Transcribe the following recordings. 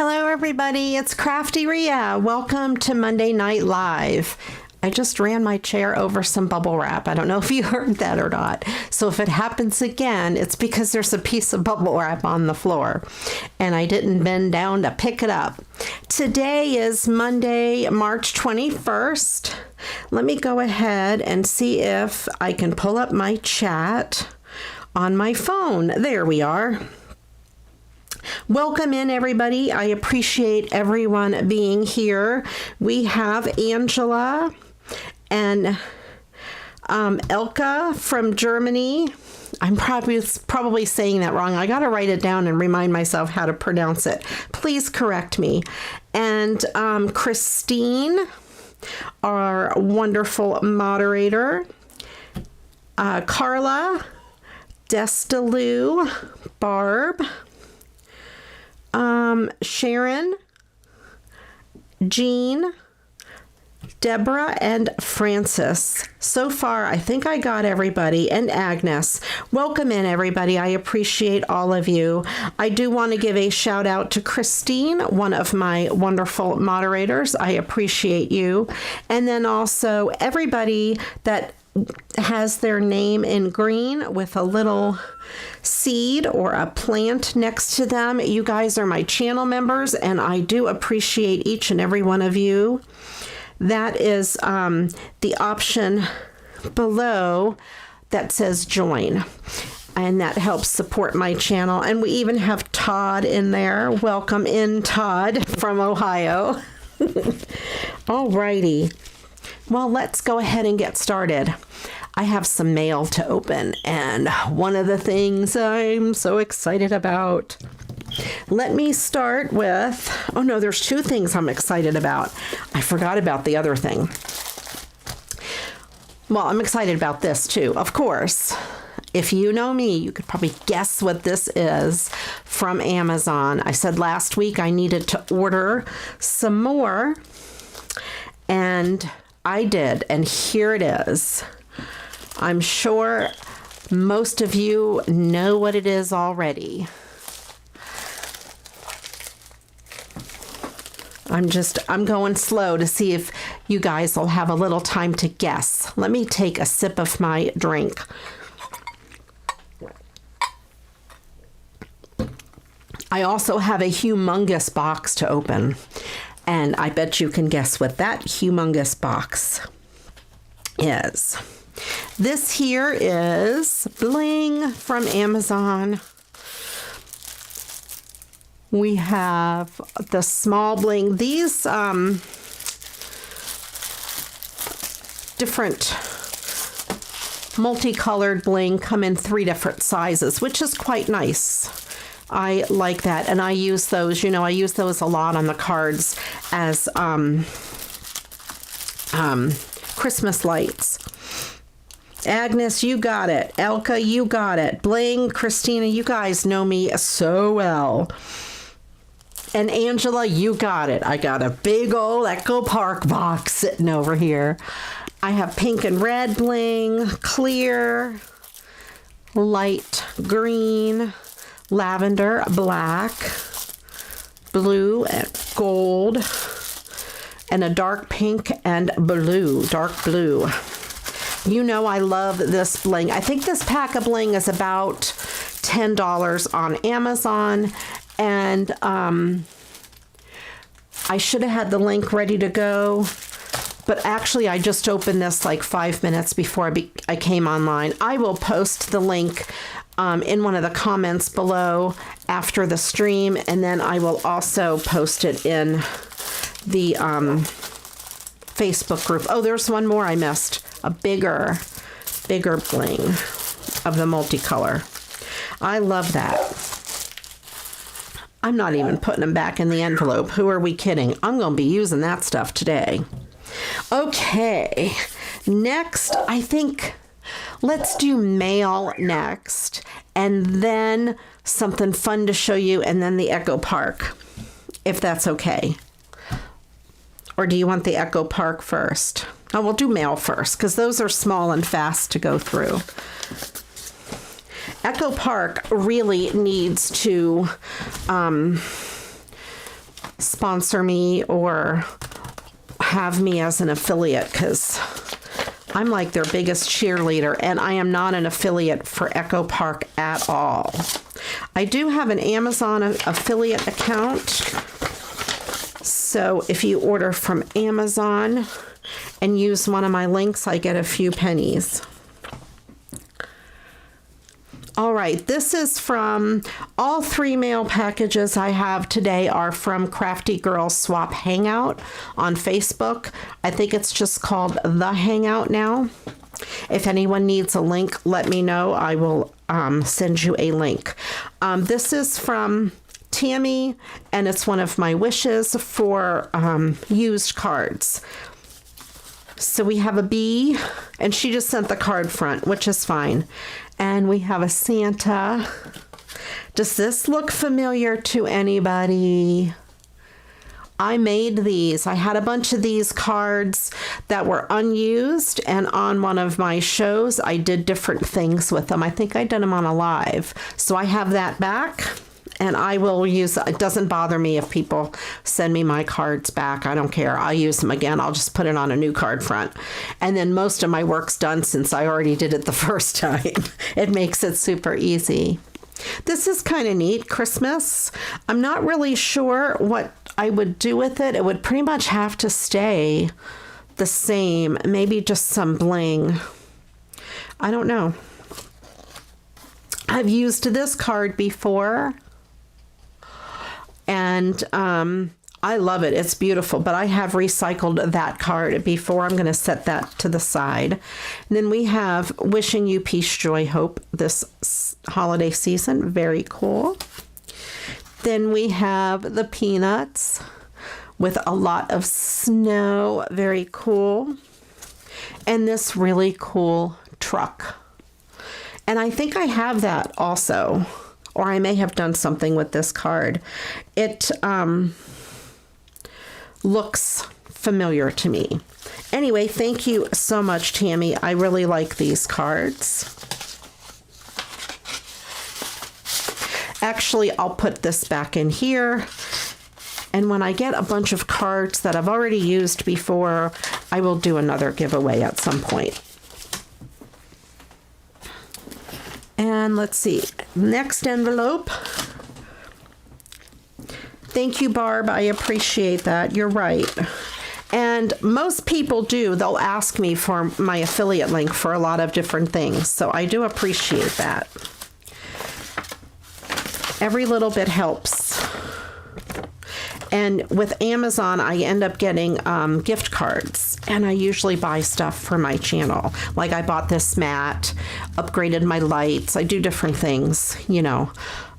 Hello everybody, it's CraftyRia. Welcome to Monday Night Live. I just ran my chair over some bubble wrap. I don't know if you heard that or not. So if it happens again, it's because there's a piece of bubble wrap on the floor and I didn't bend down to pick it up. Today is Monday, March 21st. Let me go ahead and see if I can pull up my chat on my phone. There we are. Welcome in, everybody. I appreciate everyone being here. We have Angela and Elka from Germany. I'm probably saying that wrong. I got to write it down and remind myself how to pronounce it. Please correct me. And Christine, our wonderful moderator. Carla, Destalou, Barb, Sharon, Jean, Deborah, and Francis. So far, I think I got everybody, and Agnes. Welcome in, everybody. I appreciate all of you. I do want to give a shout out to Christine, one of my wonderful moderators. I appreciate you. And then also everybody that has their name in green with a little seed or a plant next to them. You guys are my channel members, and I do appreciate each and every one of you. That is the option below that says join, and that helps support my channel. And we even have Todd in there. Welcome in, Todd from Ohio. Alrighty. Well, let's go ahead and get started. I have some mail to open, and one of the things I'm so excited about. Let me start with, oh no, there's two things I'm excited about. I forgot about the other thing. Well, I'm excited about this too, of course. If you know me, you could probably guess what this is from Amazon. I said last week I needed to order some more, and I did, and here it is. I'm sure most of you know what it is already. I'm going slow to see if you guys will have a little time to guess. Let me take a sip of my drink. I also have a humongous box to open, and I bet you can guess what that humongous box is. This here is bling from Amazon. We have the small bling. These different multicolored bling come in 3 different sizes, which is quite nice. I like that, and I use those. You know, I use those a lot on the cards as Christmas lights. Agnes, you got it. Elka, you got it. Bling, Christina, you guys know me so well. And Angela, you got it. I got a big old Echo Park box sitting over here. I have pink and red bling, clear, light green, lavender, black, blue, and gold, and a dark pink and blue, dark blue. You know I love this bling. I think this pack of bling is about $10 on Amazon, and I should have had the link ready to go, but actually I just opened this like 5 minutes before I came online. I will post the link in one of the comments below after the stream, and then I will also post it in the Facebook group. Oh, there's one more I missed. A bigger bling of the multicolor. I love that. I'm not even putting them back in the envelope. Who are we kidding? I'm going to be using that stuff today. Okay. Next, I think let's do mail next, and then something fun to show you, and then the Echo Park, if that's okay. Or do you want the Echo Park first? Oh, we'll do mail first, because those are small and fast to go through. Echo Park really needs to sponsor me or have me as an affiliate, because I'm like their biggest cheerleader, and I am not an affiliate for Echo Park at all. I do have an Amazon affiliate account, so if you order from Amazon and use one of my links, I get a few pennies. All right, this is from all 3 mail packages I have today are from Crafty Girl Swap Hangout on Facebook. I think it's just called The Hangout now. If anyone needs a link, let me know. I will send you a link. This is from Tammy, and it's one of my wishes for used cards. So we have a bee, and she just sent the card front, which is fine. And we have a Santa. Does this look familiar to anybody? I made these. I had a bunch of these cards that were unused, and on one of my shows, I did different things with them. I think I did them on a live. So I have that back. And I will use, it doesn't bother me if people send me my cards back. I don't care. I'll use them again. I'll just put it on a new card front. And then most of my work's done since I already did it the first time. It makes it super easy. This is kind of neat, Christmas. I'm not really sure what I would do with it. It would pretty much have to stay the same. Maybe just some bling. I don't know. I've used this card before. And I love it. It's beautiful. But I have recycled that card before. I'm going to set that to the side. And then we have Wishing You Peace, Joy, Hope this holiday season. Very cool. Then we have the Peanuts with a lot of snow. Very cool. And this really cool truck. And I think I have that also. Or I may have done something with this card. It looks familiar to me. Anyway, thank you so much, Tammy. I really like these cards. Actually, I'll put this back in here. And when I get a bunch of cards that I've already used before, I will do another giveaway at some point. And let's see, next envelope. Thank you, Barb. I appreciate that. You're right. And most people do. They'll ask me for my affiliate link for a lot of different things. So I do appreciate that. Every little bit helps. And with Amazon, I end up getting gift cards, and I usually buy stuff for my channel. Like I bought this mat, upgraded my lights. I do different things, you know.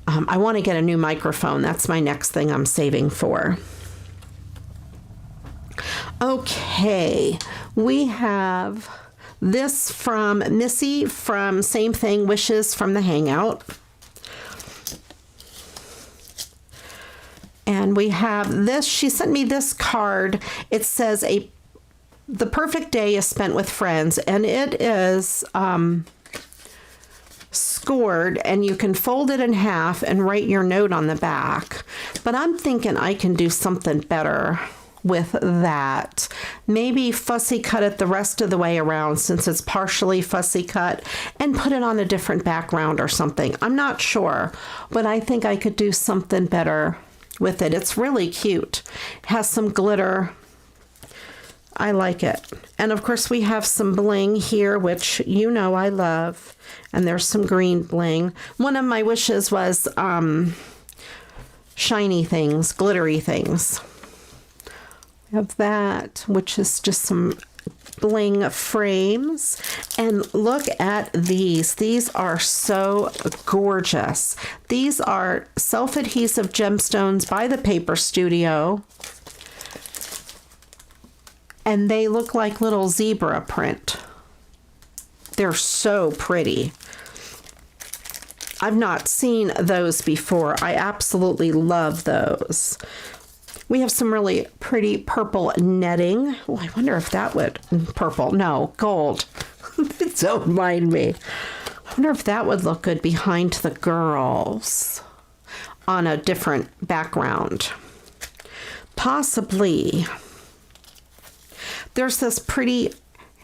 I want to get a new microphone. That's my next thing I'm saving for. Okay, we have this from Missy from Same Thing, Wishes from the Hangout. And we have this. She sent me this card. It says the perfect day is spent with friends, and it is scored, and you can fold it in half and write your note on the back. But I'm thinking I can do something better with that. Maybe fussy cut it the rest of the way around since it's partially fussy cut, and put it on a different background or something. I'm not sure, but I think I could do something better with it. It's really cute. It has some glitter. I like it. And of course we have some bling here, which you know I love. And there's some green bling. One of my wishes was shiny things, glittery things. We have that, which is just some bling frames. And look at these. These are so gorgeous. These are self-adhesive gemstones by the Paper Studio. And they look like little zebra print. They're so pretty. I've not seen those before. I absolutely love those. We have some really pretty purple netting. Oh, I wonder if that would, purple, no, gold. Don't mind me. I wonder if that would look good behind the girls on a different background. possibly. There's this pretty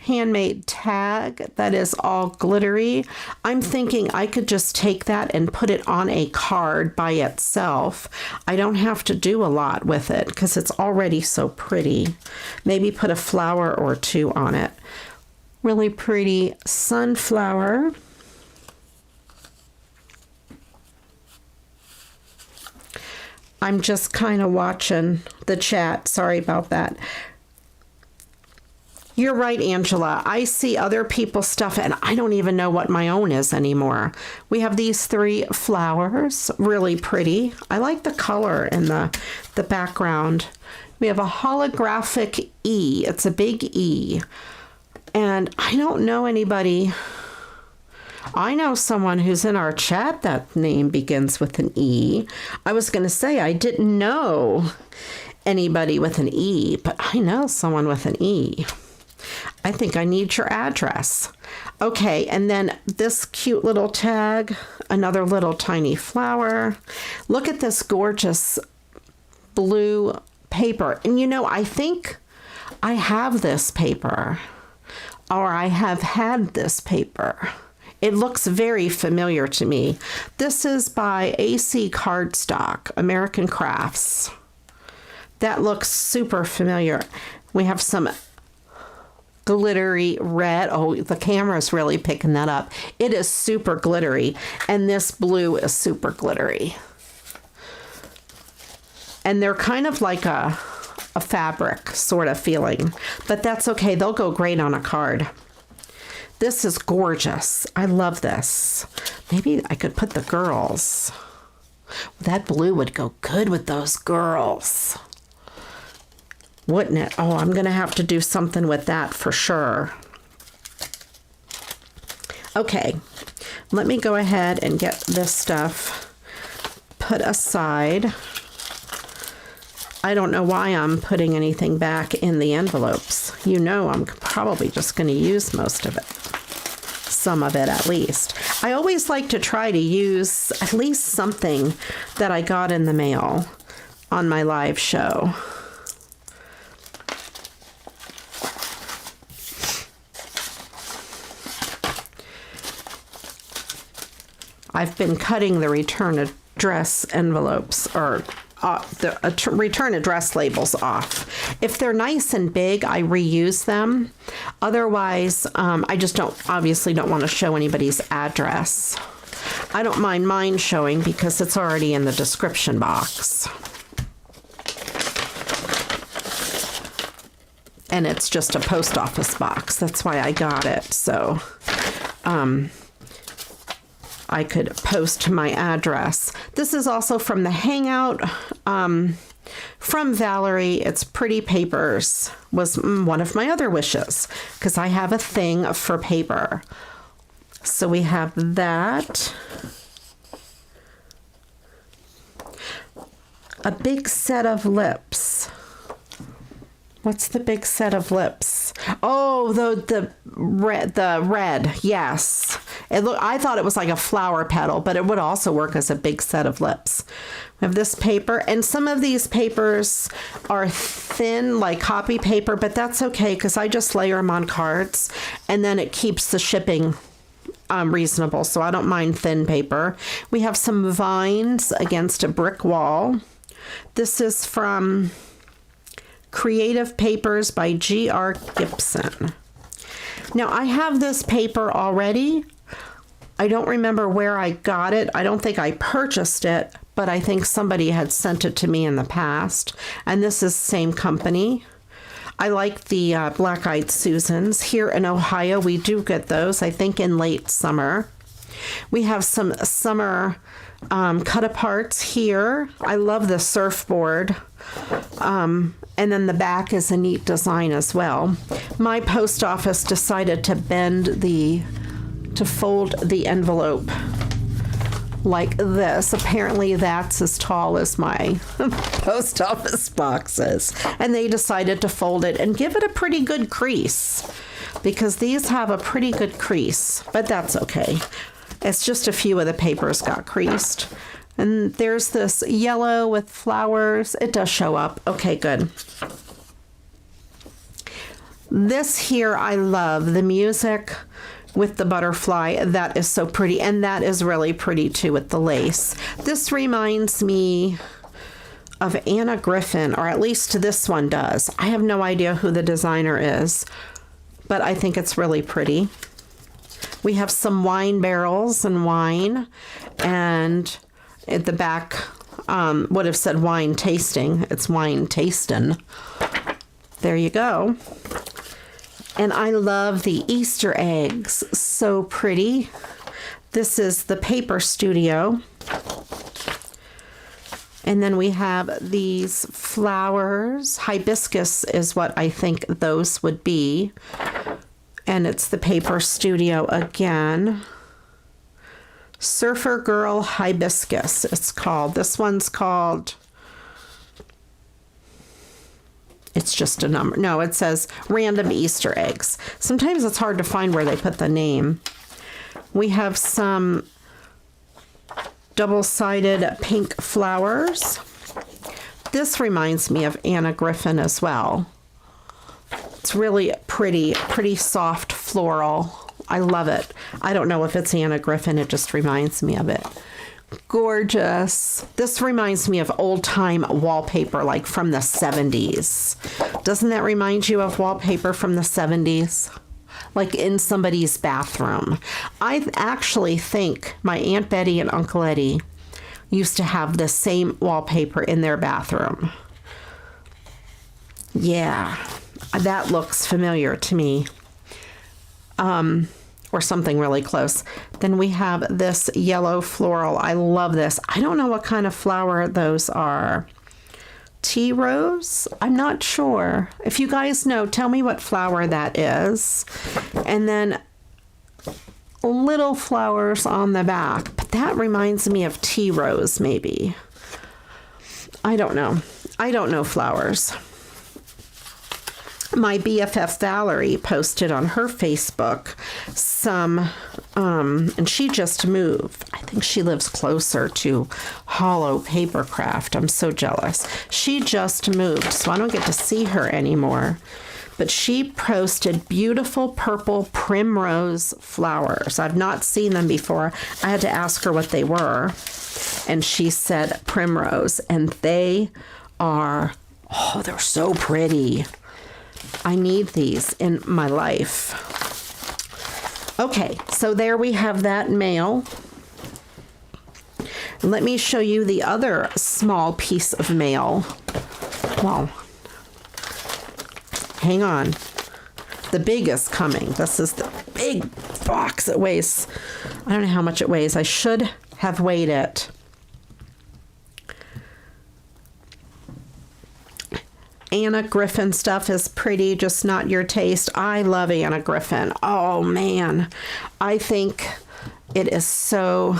handmade tag that is all glittery. I'm thinking I could just take that and put it on a card by itself. I don't have to do a lot with it because it's already so pretty. Maybe put a flower or two on it. Really pretty sunflower. I'm just kind of watching the chat. Sorry about that. You're right, Angela. I see other people's stuff and I don't even know what my own is anymore. We have these 3 flowers, really pretty. I like the color in the background. We have a holographic E. It's a big E. And I don't know anybody. I know someone who's in our chat that name begins with an E. I was going to say I didn't know anybody with an E, but I know someone with an E. I think I need your address. Okay, and then this cute little tag, another little tiny flower. Look at this gorgeous blue paper. And you know, I think I have this paper, or I have had this paper. It looks very familiar to me. This is by AC Cardstock, American Crafts. That looks super familiar. We have some glittery red. Oh, the camera's really picking that up. It is super glittery, and this blue is super glittery. And they're kind of like a fabric sort of feeling, but that's okay. They'll go great on a card. This is gorgeous. I love this. Maybe I could put the girls. That blue would go good with those girls, wouldn't it? Oh, I'm going to have to do something with that for sure. Okay, let me go ahead and get this stuff put aside. I don't know why I'm putting anything back in the envelopes. You know I'm probably just going to use most of it. Some of it at least. I always like to try to use at least something that I got in the mail on my live show. I've been cutting the return address envelopes, or the return address labels off. If they're nice and big, I reuse them. Otherwise, I just obviously don't want to show anybody's address. I don't mind mine showing because it's already in the description box. And it's just a post office box. That's why I got it. So, I could post my address. This is also from the Hangout from Valerie. It's Pretty Papers was one of my other wishes because I have a thing for paper. So we have that. A big set of lips. What's the big set of lips? Oh, the red. Yes. I thought it was like a flower petal, but it would also work as a big set of lips. We have this paper, and some of these papers are thin, like copy paper, but that's okay because I just layer them on cards, and then it keeps the shipping reasonable, so I don't mind thin paper. We have some vines against a brick wall. This is from Creative Papers by G.R. Gibson. Now, I have this paper already. I don't remember where I got it. I don't think I purchased it, but I think somebody had sent it to me in the past. And this is the same company. I like the Black-Eyed Susans. Here in Ohio, we do get those, I think, in late summer. We have some summer cut-aparts here. I love the surfboard. And then the back is a neat design as well. My post office decided to fold the envelope like this. Apparently that's as tall as my post office box is. And they decided to fold it and give it a pretty good crease because these have a pretty good crease, but that's okay. It's just a few of the papers got creased. And there's this yellow with flowers. It does show up. Okay, good. This here, I love the music with the butterfly. That is so pretty. And that is really pretty too with the lace. This reminds me of Anna Griffin, or at least this one does. I have no idea who the designer is, but I think it's really pretty. We have some wine barrels and wine, and at the back would have said wine tasting. It's wine tasting. There you go. And I love the Easter eggs. So pretty. This is the Paper Studio. And then we have these flowers. Hibiscus is what I think those would be. And it's the Paper Studio again. Surfer Girl Hibiscus, it's called. This one's called, it's just a number. No, it says Random Easter Eggs. Sometimes it's hard to find where they put the name. We have some double-sided pink flowers. This reminds me of Anna Griffin as well. It's really pretty soft floral. I love it. I don't know if it's Anna Griffin. It just reminds me of it. Gorgeous. This reminds me of old-time wallpaper, like from the 70s. Doesn't that remind you of wallpaper from the 70s? Like in somebody's bathroom. I actually think my Aunt Betty and Uncle Eddie used to have the same wallpaper in their bathroom. Yeah, that looks familiar to me. Or something really close. Then we have this yellow floral. I love this. I don't know what kind of flower those are. Tea rose? I'm not sure. If you guys know, tell me what flower that is. And then little flowers on the back. But that reminds me of tea rose, maybe. I don't know. I don't know flowers. My BFF Valerie posted on her Facebook some, and she just moved. I think she lives closer to Hollow Papercraft. I'm so jealous. She just moved, so I don't get to see her anymore. But she posted beautiful purple primrose flowers. I've not seen them before. I had to ask her what they were, and she said primrose, and they are, oh, they're so pretty. I need these in my life. Okay, so there we have that mail. Let me show you the other small piece of mail. Well, hang on. The big is coming. This is the big box. It weighs, I don't know how much it weighs. I should have weighed it. Anna Griffin stuff is pretty, just not your taste. I love Anna Griffin. Oh, man. I think it is so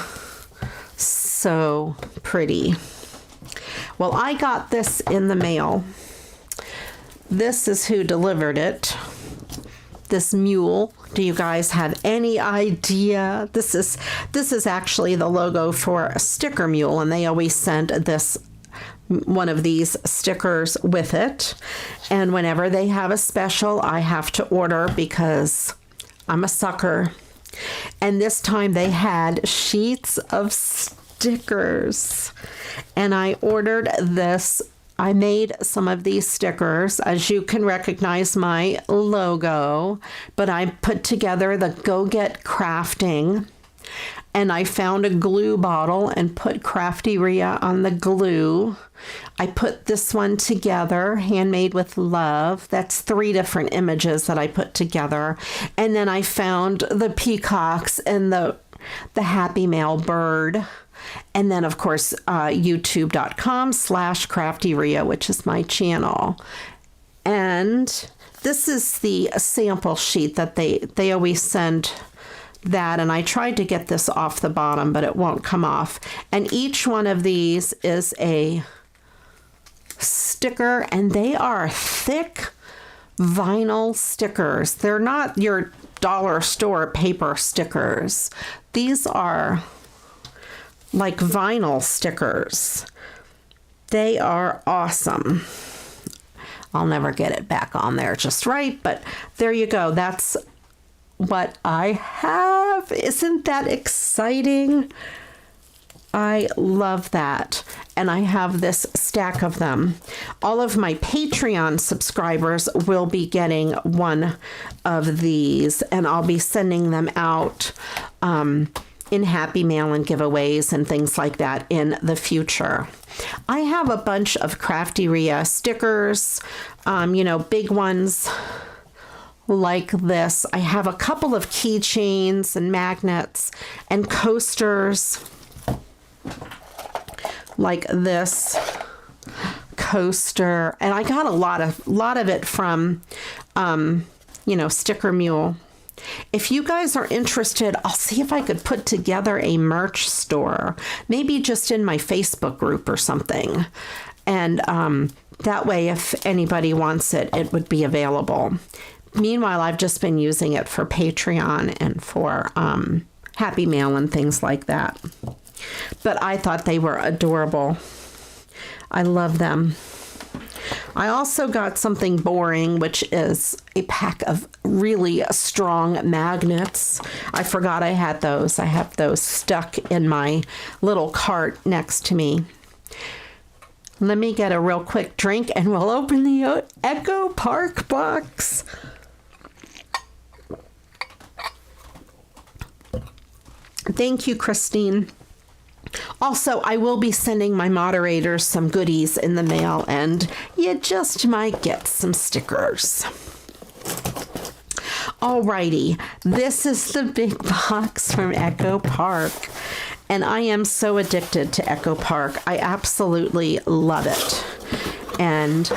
pretty. Well, I got this in the mail. This is who delivered it. This mule. Do you guys have any idea? This is actually the logo for a sticker mule, and they always send this one of these stickers with it. And whenever they have a special, I have to order because I'm a sucker. And this time they had sheets of stickers. And I ordered this. I made some of these stickers. As you can recognize my logo, but I put together the Go Get Crafting. And I found a glue bottle and put CraftyRia on the glue. I put this one together, handmade with love. That's 3 different images that I put together. And then I found the peacocks and the Happy Mail bird. And then, of course, youtube.com/CraftyRia, which is my channel. And this is the sample sheet that they always send that, and I tried to get this off the bottom, but it won't come off. And each one of these is a sticker, and they are thick vinyl stickers. They're not your dollar store paper stickers. These are like vinyl stickers. They are awesome. I'll never get it back on there just right, but there you go. That's what I have. Isn't that exciting? I love that. And I have this stack of them. All of my Patreon subscribers will be getting one of these, and I'll be sending them out in Happy Mail and giveaways and things like that in the future. I have a bunch of CraftyRia stickers, big ones like this. I have a couple of keychains and magnets and coasters like this coaster. And I got a lot of it from, Sticker Mule. If you guys are interested, I'll see if I could put together a merch store, maybe just in my Facebook group or something. And that way, if anybody wants it, it would be available. Meanwhile, I've just been using it for Patreon and for Happy Mail and things like that. But I thought they were adorable. I love them. I also got something boring, which is a pack of really strong magnets. I forgot I had those. I have those stuck in my little cart next to me. Let me get a real quick drink and we'll open the Echo Park box. Thank you, Christine. Also, I will be sending my moderators some goodies in the mail, and you just might get some stickers. Alrighty, this is the big box from Echo Park, and I am so addicted to Echo Park. I absolutely love it, and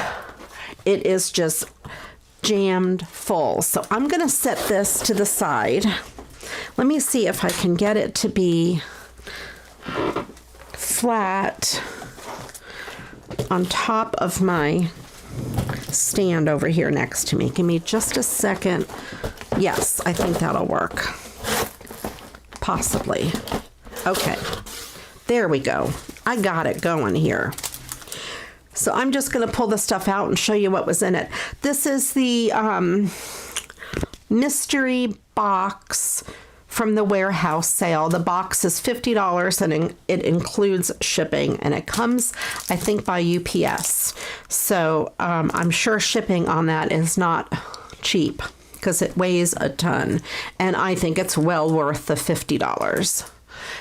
it is just jammed full. So I'm going to set this to the side. Let me see if I can get it to be flat on top of my stand over here next to me. Give me just a second. Yes, I think that'll work. Possibly. Okay. There we go. I got it going here. So I'm just going to pull the stuff out and show you what was in it. This is the mystery box from the warehouse sale. The box is $50 and it includes shipping, and it comes, I think, by UPS. So I'm sure shipping on that is not cheap because it weighs a ton, and I think it's well worth the $50.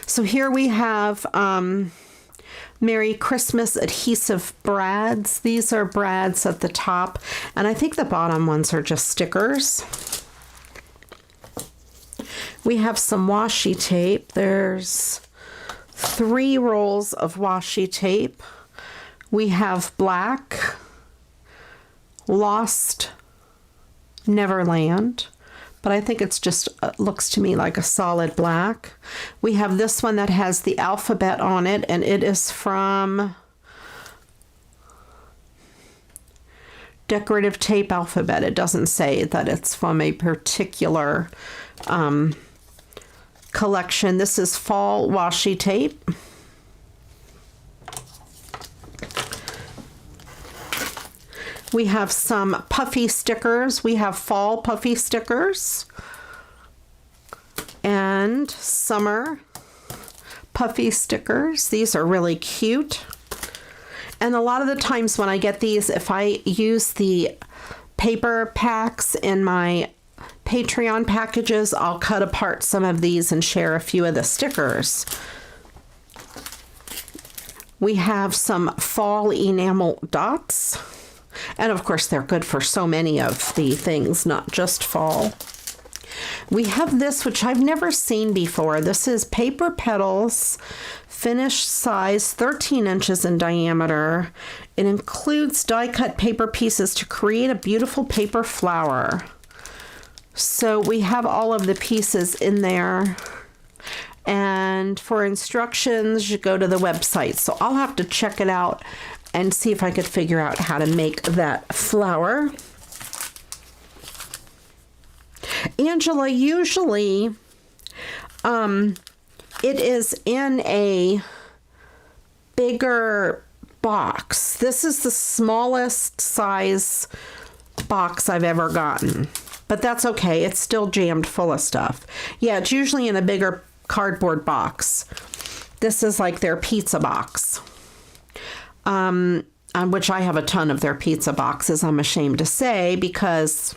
So here we have Merry Christmas adhesive brads. These are brads at the top, and I think the bottom ones are just stickers. We have some washi tape. There's 3 rolls of washi tape. We have black, Lost Neverland, but I think it's just, looks to me like a solid black. We have this one that has the alphabet on it, and it is from Decorative Tape Alphabet. It doesn't say that it's from a particular collection. This is fall washi tape. We have some puffy stickers. We have fall puffy stickers and summer puffy stickers. These are really cute. And a lot of the times when I get these, if I use the paper packs in my Patreon packages, I'll cut apart some of these and share a few of the stickers. We have some fall enamel dots. And of course, they're good for so many of the things, not just fall. We have this, which I've never seen before. This is Paper Petals, finished size 13 inches in diameter. It includes die-cut paper pieces to create a beautiful paper flower. So we have all of the pieces in there. And for instructions, you go to the website. So I'll have to check it out and see if I could figure out how to make that flower. Angela, usually it is in a bigger box. This is the smallest size box I've ever gotten, but that's okay. It's still jammed full of stuff. Yeah, it's usually in a bigger cardboard box. This is like their pizza box, which I have a ton of their pizza boxes, I'm ashamed to say, because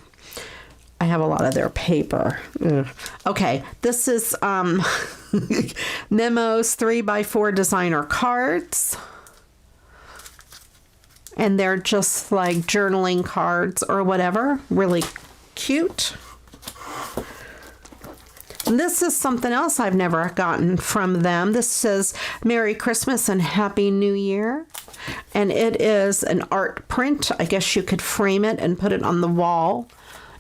I have a lot of their paper. Ugh. Okay, this is Memos 3x4 designer cards. And they're just like journaling cards or whatever. Really cute. And this is something else I've never gotten from them. This says Merry Christmas and Happy New Year. And it is an art print. I guess you could frame it and put it on the wall.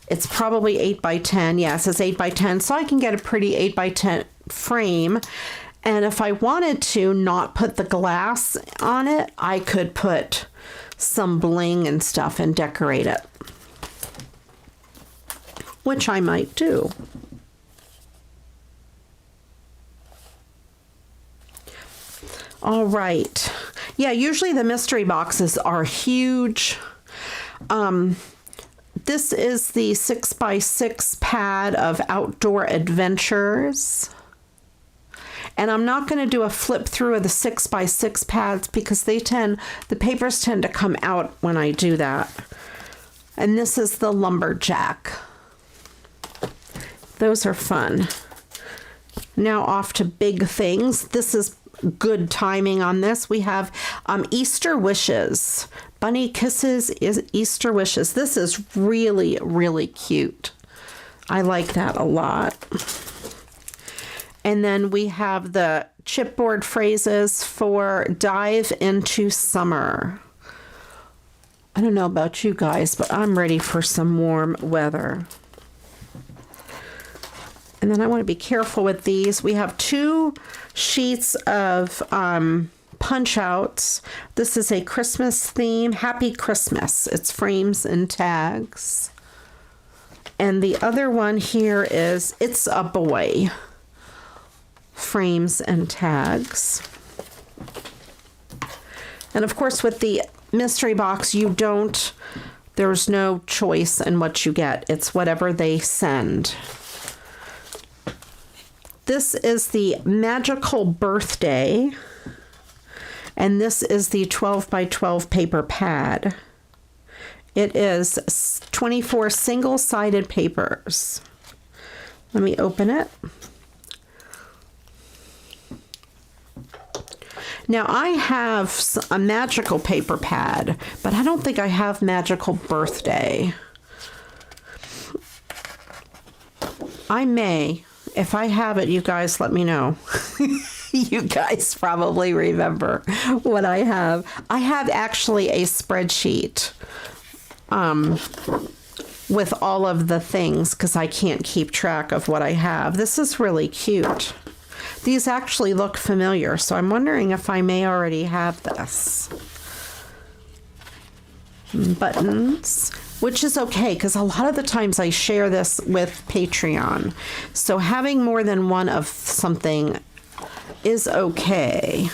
It's probably 8x10. Yeah, it says 8x10. So I can get a pretty 8x10 frame. And if I wanted to not put the glass on it, I could put some bling and stuff and decorate it, which I might do. All right. Yeah, usually the mystery boxes are huge. This is the 6x6 pad of Outdoor Adventures. And I'm not going to do a flip through of the 6x6 pads because the papers tend to come out when I do that. And this is the Lumberjack. Those are fun. Now off to big things. This is good timing on this. We have Easter Wishes. Bunny Kisses is Easter Wishes. This is really, really cute. I like that a lot. And then we have the chipboard phrases for Dive into Summer. I don't know about you guys, but I'm ready for some warm weather. And then I want to be careful with these. We have 2 sheets of punch outs. This is a Christmas theme. Happy Christmas. It's frames and tags. And the other one here is It's a Boy. Frames and tags. And of course with the mystery box there's no choice in what you get. It's whatever they send. This is the Magical Birthday, and this is the 12x12 paper pad. It is 24 single-sided papers. Let me open it. Now, I have a magical paper pad, but I don't think I have Magical Birthday. I may. If I have it, you guys let me know. You guys probably remember what I have. I have actually a spreadsheet with all of the things because I can't keep track of what I have. This is really cute. These actually look familiar, so I'm wondering if I may already have this. Buttons, which is okay because a lot of the times I share this with Patreon. So having more than one of something is okay.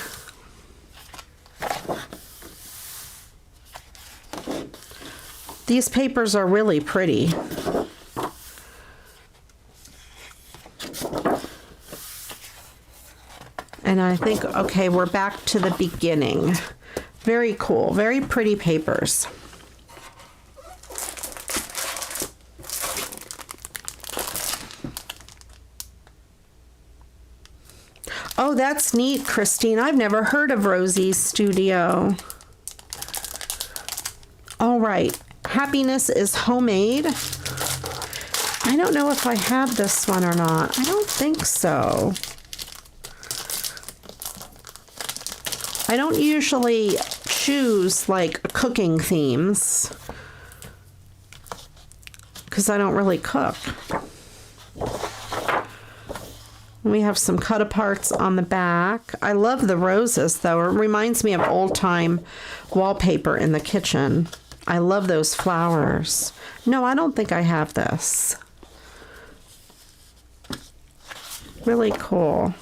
These papers are really pretty. And I think, okay, we're back to the beginning. Very cool, very pretty papers. Oh, that's neat, Christine. I've never heard of Rosie's Studio. All right, Happiness is Homemade. I don't know if I have this one or not. I don't think so. I don't usually choose like cooking themes because I don't really cook. We have some cut aparts on the back. I love the roses though. It reminds me of old time wallpaper in the kitchen. I love those flowers. No, I don't think I have this. Really cool.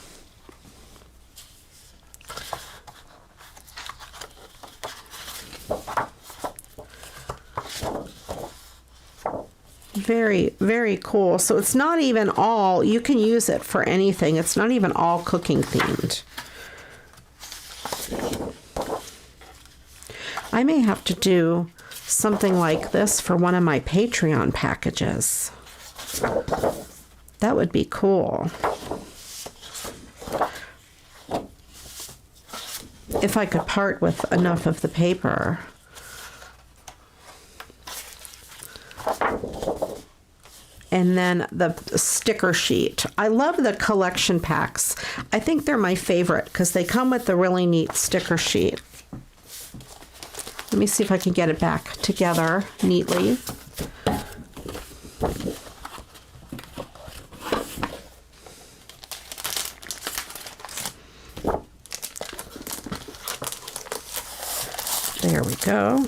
Very, very cool. So it's not even all, you can use it for anything. It's not even all cooking themed. I may have to do something like this for one of my Patreon packages. That would be cool. If I could part with enough of the paper. And then the sticker sheet. I love the collection packs. I think they're my favorite because they come with the really neat sticker sheet. Let me see if I can get it back together neatly. There we go.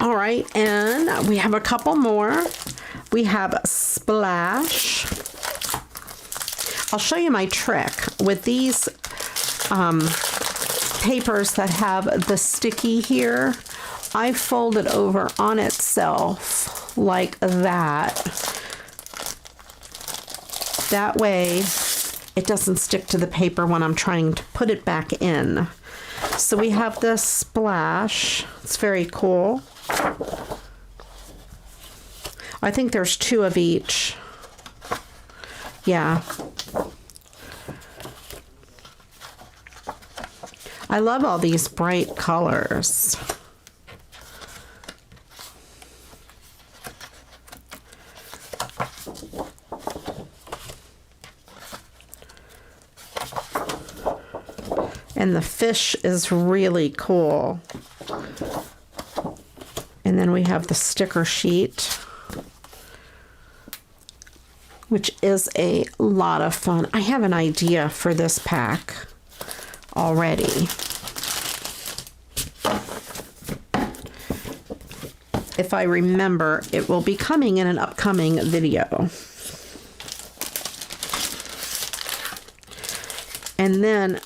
All right, and we have a couple more. We have Splash. I'll show you my trick with these papers that have the sticky here. I fold it over on itself like that. That way it doesn't stick to the paper when I'm trying to put it back in. So we have this Splash. It's very cool. I think there's 2 of each. Yeah. I love all these bright colors. And the fish is really cool. And then we have the sticker sheet, which is a lot of fun. I have an idea for this pack already. If I remember, it will be coming in an upcoming video. And then,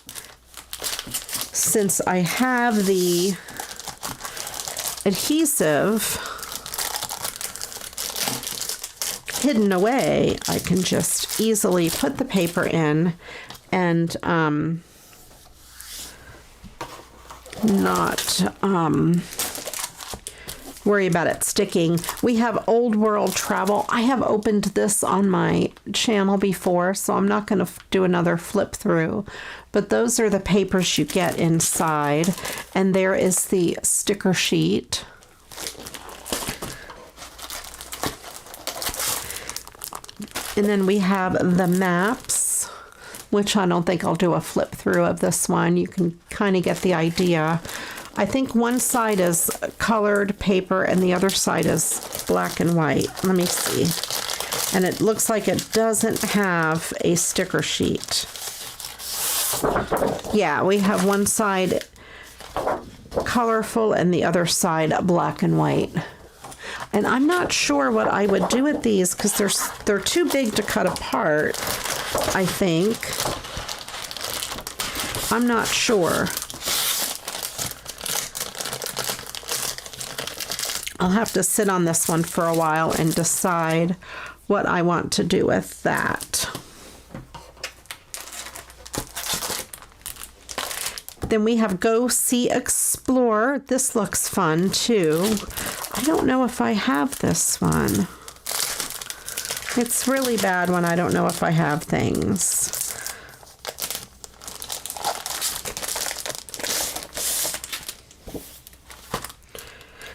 since I have the adhesive hidden away, I can just easily put the paper in and not worry about it sticking. We have Old World Travel. I have opened this on my channel before, so I'm not going to do another flip through. But those are the papers you get inside. And there is the sticker sheet. And then we have the maps, which I don't think I'll do a flip through of this one. You can kind of get the idea. I think one side is colored paper and the other side is black and white. Let me see. And it looks like it doesn't have a sticker sheet. Yeah, we have one side colorful and the other side black and white. And I'm not sure what I would do with these because they're too big to cut apart, I think. I'm not sure. I'll have to sit on this one for a while and decide what I want to do with that. Then we have Go See Explore. This looks fun too. I don't know if I have this one. It's really bad when I don't know if I have things.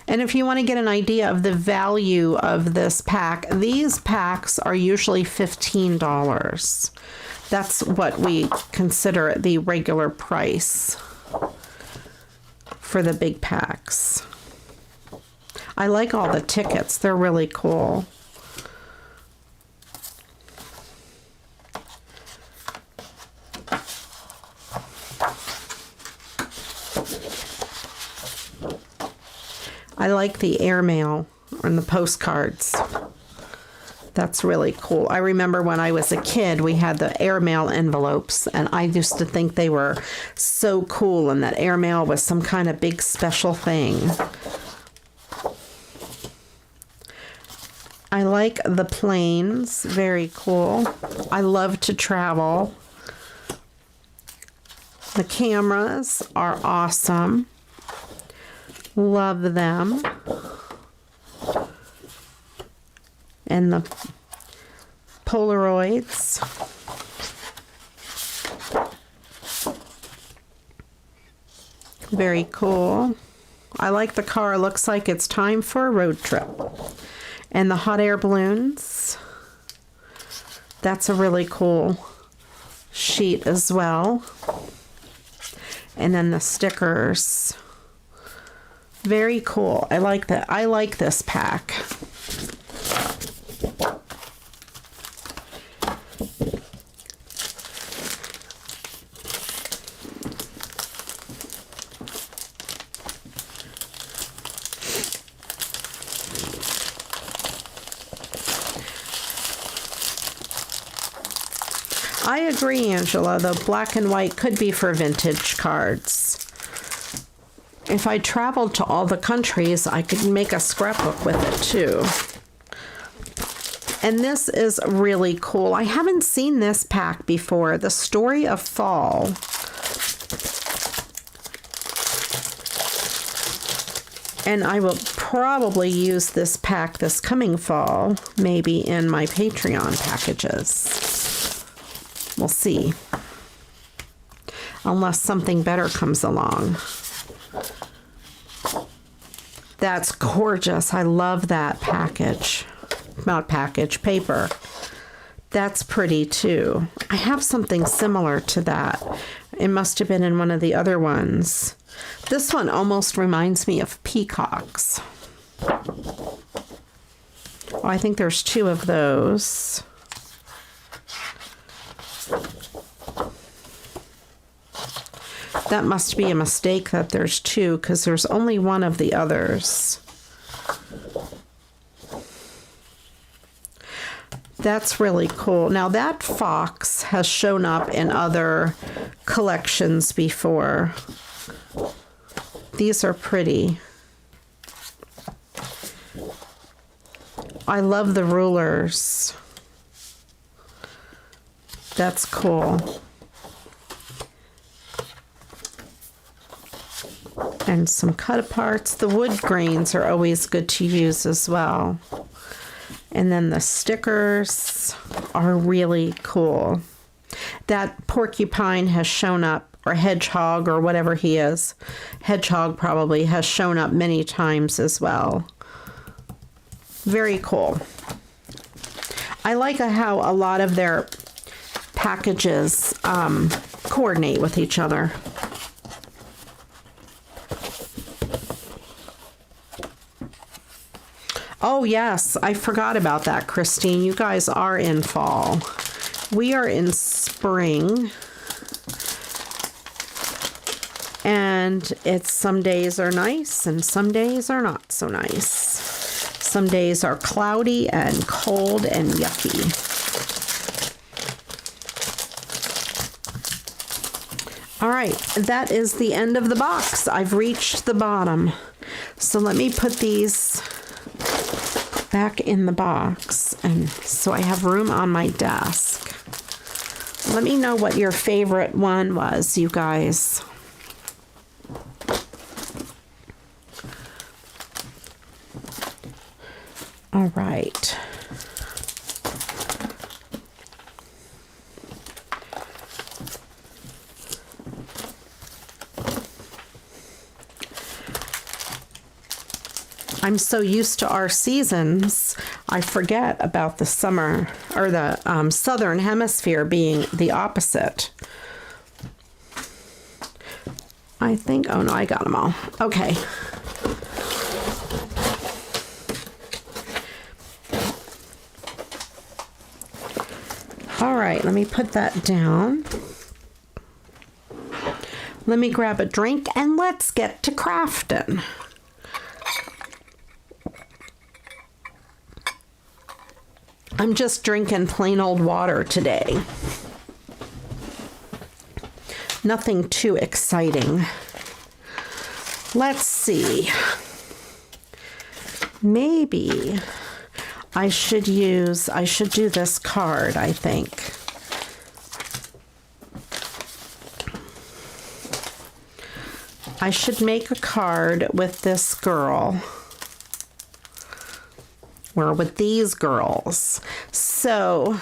And if you want to get an idea of the value of this pack, these packs are usually $15. That's what we consider the regular price for the big packs. I like all the tickets. They're really cool. I like the airmail and the postcards. That's really cool. I remember when I was a kid, we had the airmail envelopes, and I used to think they were so cool, and that airmail was some kind of big special thing. I like the planes. Very cool. I love to travel. The cameras are awesome. Love them. And the Polaroids. Very cool. I like the car. Looks like it's time for a road trip. And the hot air balloons. That's a really cool sheet as well. And then the stickers. Very cool. I like that. I like this pack. I agree, Angela. The black and white could be for vintage cards. If I traveled to all the countries, I could make a scrapbook with it too. And this is really cool. I haven't seen this pack before. The Story of Fall. And I will probably use this pack this coming fall, maybe in my Patreon packages. We'll see. Unless something better comes along. That's gorgeous. I love that package. Not package, paper. That's pretty too. I have something similar to that. It must have been in one of the other ones. This one almost reminds me of peacocks. Oh, I think there's two of those. That must be a mistake that there's two, because there's only one of the others. That's really cool. Now that fox has shown up in other collections before. These are pretty. I love the rulers. That's cool. And some cut aparts. The wood grains are always good to use as well. And then the stickers are really cool. That porcupine has shown up, or hedgehog, or whatever he is. Hedgehog probably has shown up many times as well. Very cool. I like how a lot of their packages coordinate with each other. Oh, yes, I forgot about that, Christine. You guys are in fall. We are in spring. And it's some days are nice and some days are not so nice. Some days are cloudy and cold and yucky. All right, that is the end of the box. I've reached the bottom. So let me put these back in the box, and so I have room on my desk. Let me know what your favorite one was, you guys. All right. I'm so used to our seasons, I forget about the summer, or the southern hemisphere being the opposite. I think, oh no, I got them all. Okay. All right, let me put that down. Let me grab a drink and let's get to crafting. I'm just drinking plain old water today. Nothing too exciting. Let's see. Maybe. I should do this card, I think. I should make a card with this girl. Or with these girls. So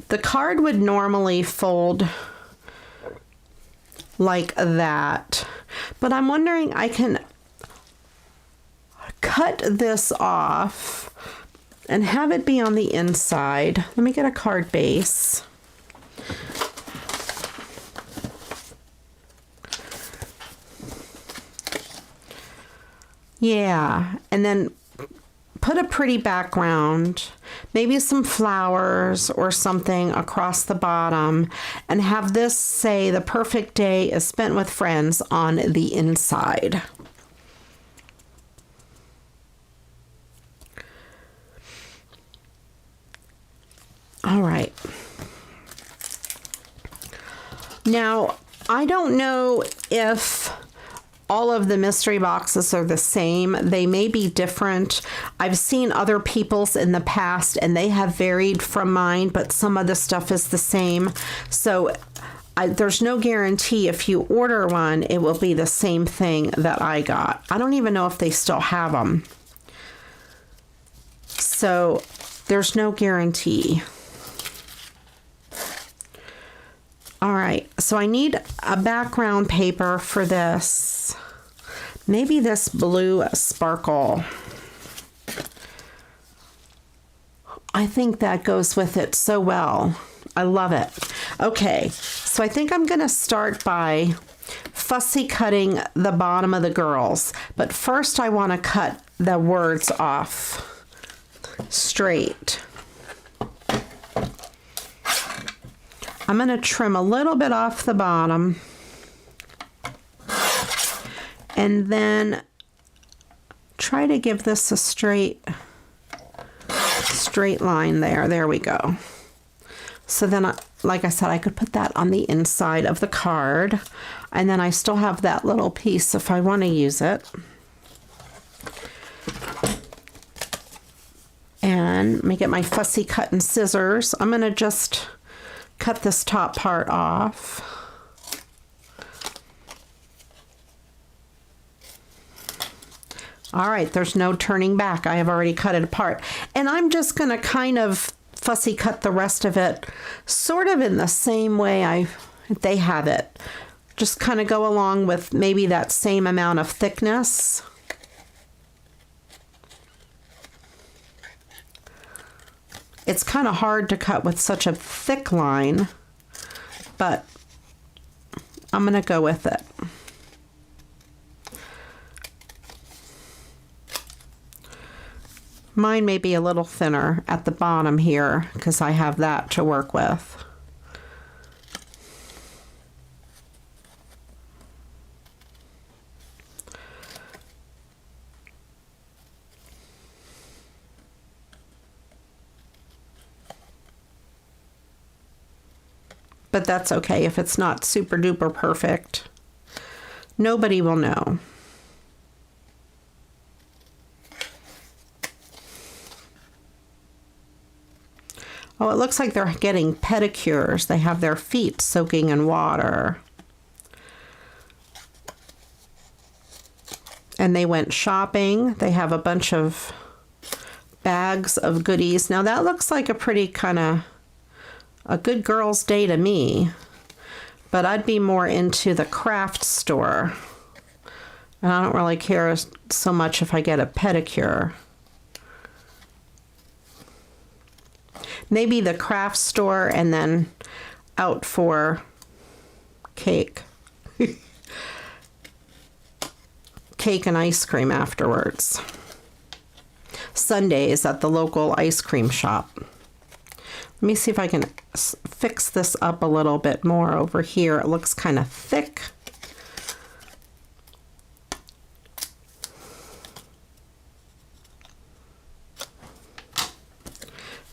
the card would normally fold like that. But I'm wondering, I can cut this off and have it be on the inside. Let me get a card base. Yeah, and then put a pretty background, maybe some flowers or something across the bottom, and have this say the perfect day is spent with friends on the inside. All right. Now, I don't know if all of the mystery boxes are the same. They may be different. I've seen other people's in the past and they have varied from mine, but some of the stuff is the same. So there's no guarantee if you order one, it will be the same thing that I got. I don't even know if they still have them. So there's no guarantee. All right, so I need a background paper for this. Maybe this blue sparkle. I think that goes with it so well. I love it. Okay, so I think I'm gonna start by fussy cutting the bottom of the girls, but first I wanna cut the words off straight. I'm going to trim a little bit off the bottom and then try to give this a straight line there. There we go. So then, like I said, I could put that on the inside of the card, and then I still have that little piece if I want to use it. And let me get my fussy cutting scissors. I'm going to just cut this top part off. All right, there's no turning back. I have already cut it apart. And I'm just going to kind of fussy cut the rest of it sort of in the same way they have it. Just kind of go along with maybe that same amount of thickness. It's kind of hard to cut with such a thick line, but I'm going to go with it. Mine may be a little thinner at the bottom here because I have that to work with. But that's okay if it's not super duper perfect. Nobody will know. Oh, it looks like they're getting pedicures. They have their feet soaking in water. And they went shopping. They have a bunch of bags of goodies. Now that looks like a pretty kind of a good girl's day to me, but I'd be more into the craft store. And I don't really care so much if I get a pedicure. Maybe the craft store and then out for cake. Cake and ice cream afterwards. Sundays at the local ice cream shop. Let me see if I can fix this up a little bit more over here. It looks kind of thick.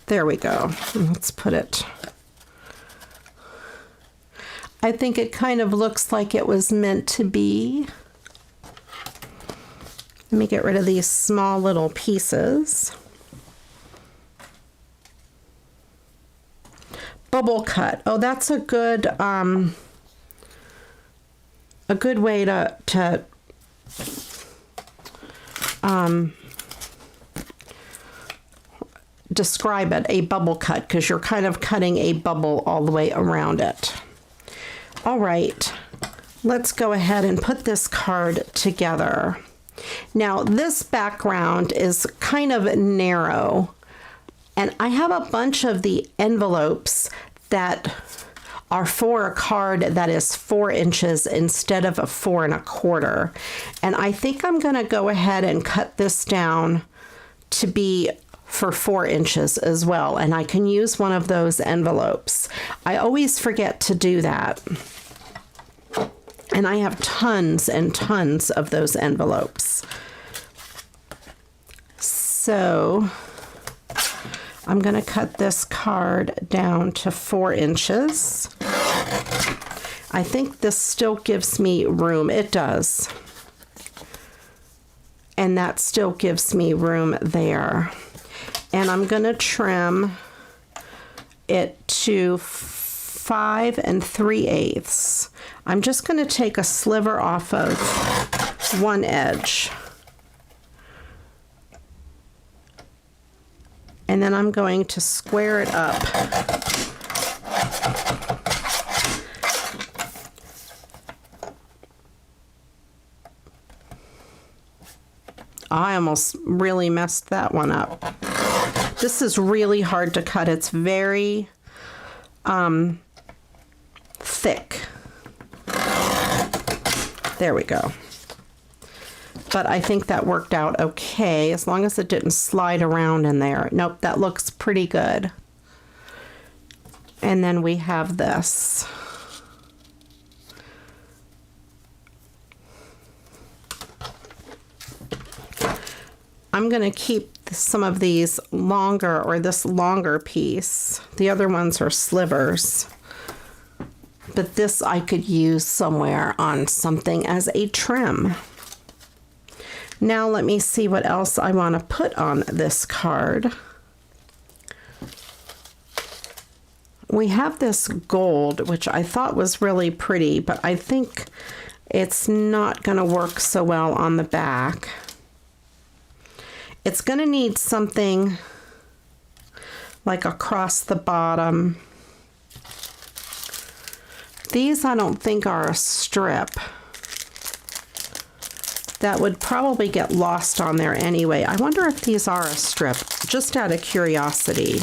There we go. Let's put it. I think it kind of looks like it was meant to be. Let me get rid of these small little pieces. bubble cut. Oh, that's a good way to describe it, a bubble cut, because you're kind of cutting a bubble all the way around it. All right, let's go ahead and put this card together. Now, this background is kind of narrow, and I have a bunch of the envelopes that are for a card that is 4 inches instead of a 4 1/4. And I think I'm going to go ahead and cut this down to be for 4 inches as well. And I can use one of those envelopes. I always forget to do that. And I have tons and tons of those envelopes. So I'm going to cut this card down to 4 inches. I think this still gives me room. It does. And that still gives me room there. And I'm going to trim it to 5 3/8. I'm just going to take a sliver off of one edge. And then I'm going to square it up. I almost really messed that one up. This is really hard to cut. It's very thick. There we go. But I think that worked out okay, as long as it didn't slide around in there. Nope, that looks pretty good. And then we have this. I'm going to keep some of these longer, or this longer piece. The other ones are slivers. But this I could use somewhere on something as a trim. Now let me see what else I want to put on this card. We have this gold, which I thought was really pretty, but I think it's not going to work so well on the back. It's going to need something like across the bottom. These I don't think are a strip. That would probably get lost on there anyway. I wonder if these are a strip, just out of curiosity.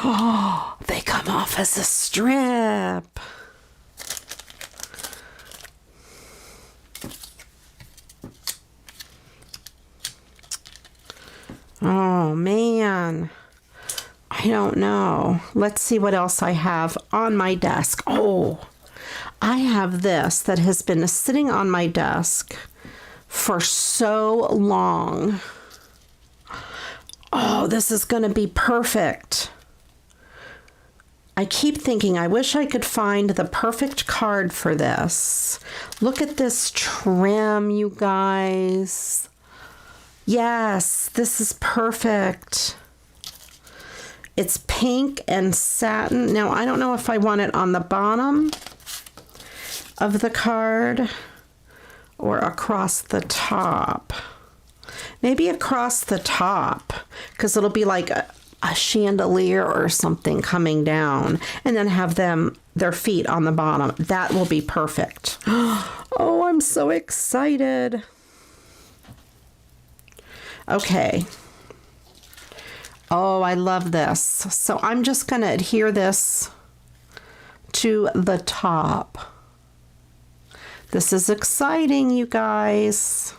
Oh, they come off as a strip. Oh, man. I don't know. Let's see what else I have on my desk. Oh, I have this that has been sitting on my desk for so long. Oh, this is going to be perfect. I keep thinking, I wish I could find the perfect card for this. Look at this trim, you guys. Yes, this is perfect. It's pink and satin. Now, I don't know if I want it on the bottom of the card or across the top. Maybe across the top, because it'll be like a chandelier or something coming down, and then have their feet on the bottom. That will be perfect. Oh, I'm so excited. Okay. Oh, I love this. So I'm just going to adhere this to the top. This is exciting, you guys.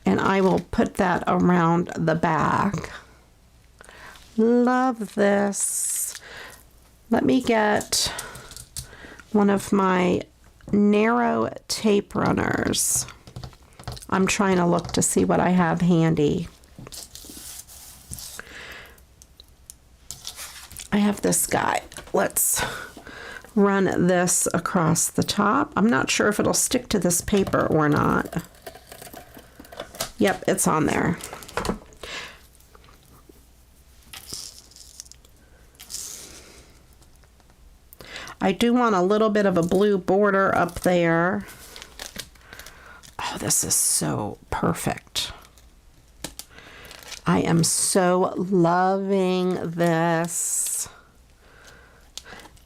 And I will put that around the back. Love this. Let me get one of my narrow tape runners. I'm trying to look to see what I have handy. I have this guy. Let's run this across the top. I'm not sure if it'll stick to this paper or not. Yep, it's on there. I do want a little bit of a blue border up there. Oh, this is so perfect. I am so loving this.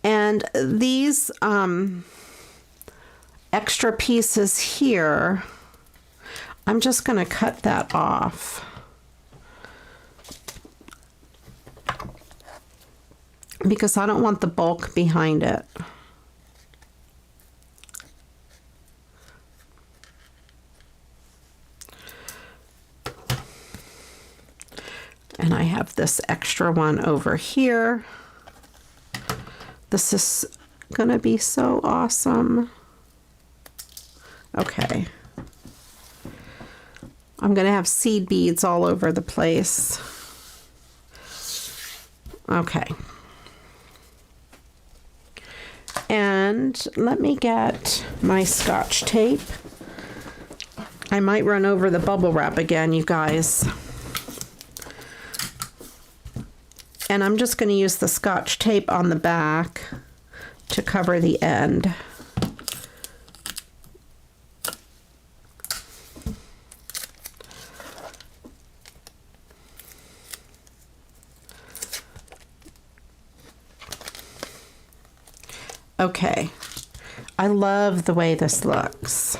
And these extra pieces here, I'm just going to cut that off. Because I don't want the bulk behind it. And I have this extra one over here. This is gonna be so awesome. Okay. I'm gonna have seed beads all over the place. Okay. And let me get my Scotch tape. I might run over the bubble wrap again, you guys. And I'm just going to use the Scotch tape on the back to cover the end. Okay, I love the way this looks.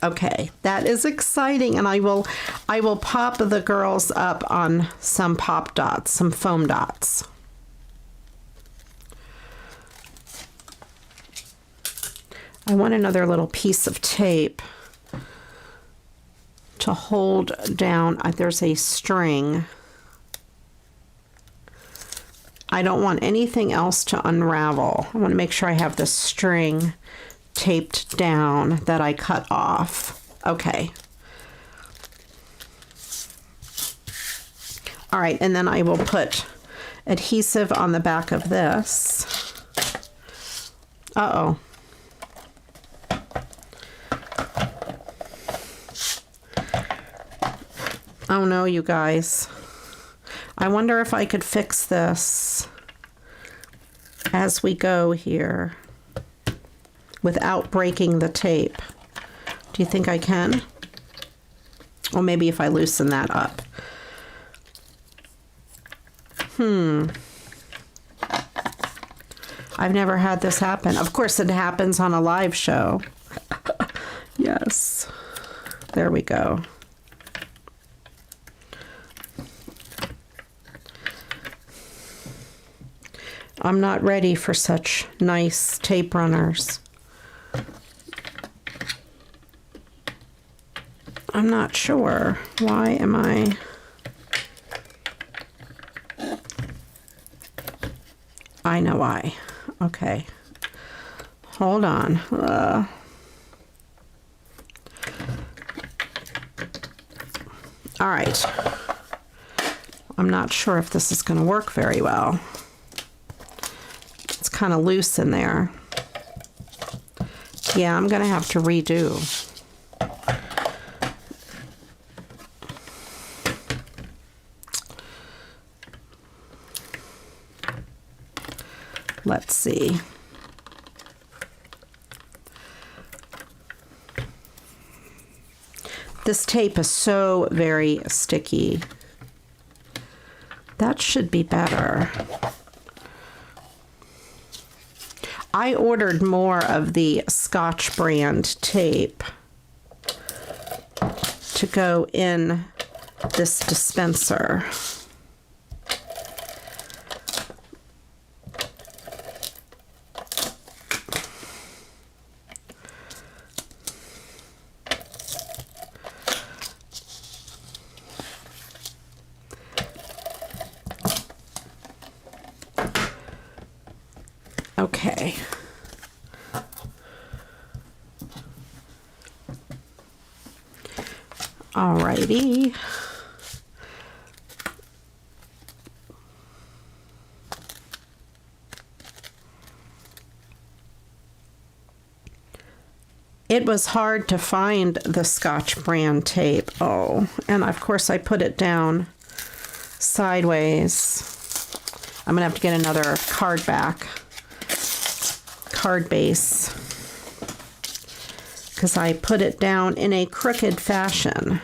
Okay, that is exciting, and I will pop the girls up on some pop dots, some foam dots. I want another little piece of tape to hold down. There's a string. I don't want anything else to unravel. I want to make sure I have the string taped down that I cut off. Okay. All right, and then I will put adhesive on the back of this. Uh-oh. Oh no, you guys. I wonder if I could fix this as we go here without breaking the tape. Do you think I can? Or maybe if I loosen that up. I've never had this happen. Of course, it happens on a live show. Yes. There we go. I'm not ready for such nice tape runners. I'm not sure. Why am I... I know why. Okay. Hold on. All right. I'm not sure if this is going to work very well. It's kind of loose in there. Yeah, I'm going to have to redo. Let's see. This tape is so very sticky. That should be better. I ordered more of the Scotch brand tape to go in this dispenser. Okay. Alrighty. It was hard to find the Scotch brand tape. Oh, and of course I put it down sideways. I'm gonna have to get another card base, because I put it down in a crooked fashion.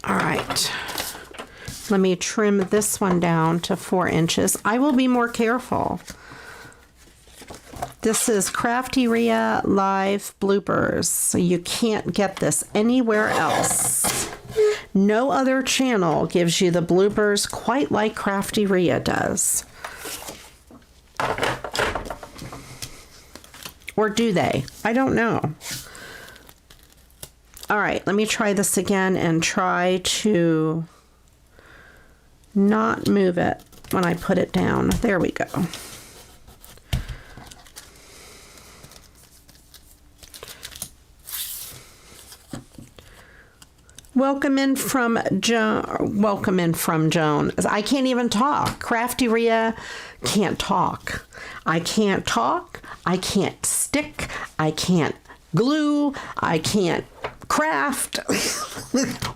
All right, let me trim this one down to 4 inches. I will be more careful. This is CraftyRia Live Bloopers, so you can't get this anywhere else. No other channel gives you the bloopers quite like CraftyRia does. Or do they? I don't know. All right, let me try this again and try to not move it when I put it down. There we go. Welcome in from Joan. Welcome in from Joan. I can't even talk. CraftyRia can't talk. I can't talk. I can't stick. I can't glue. I can't craft.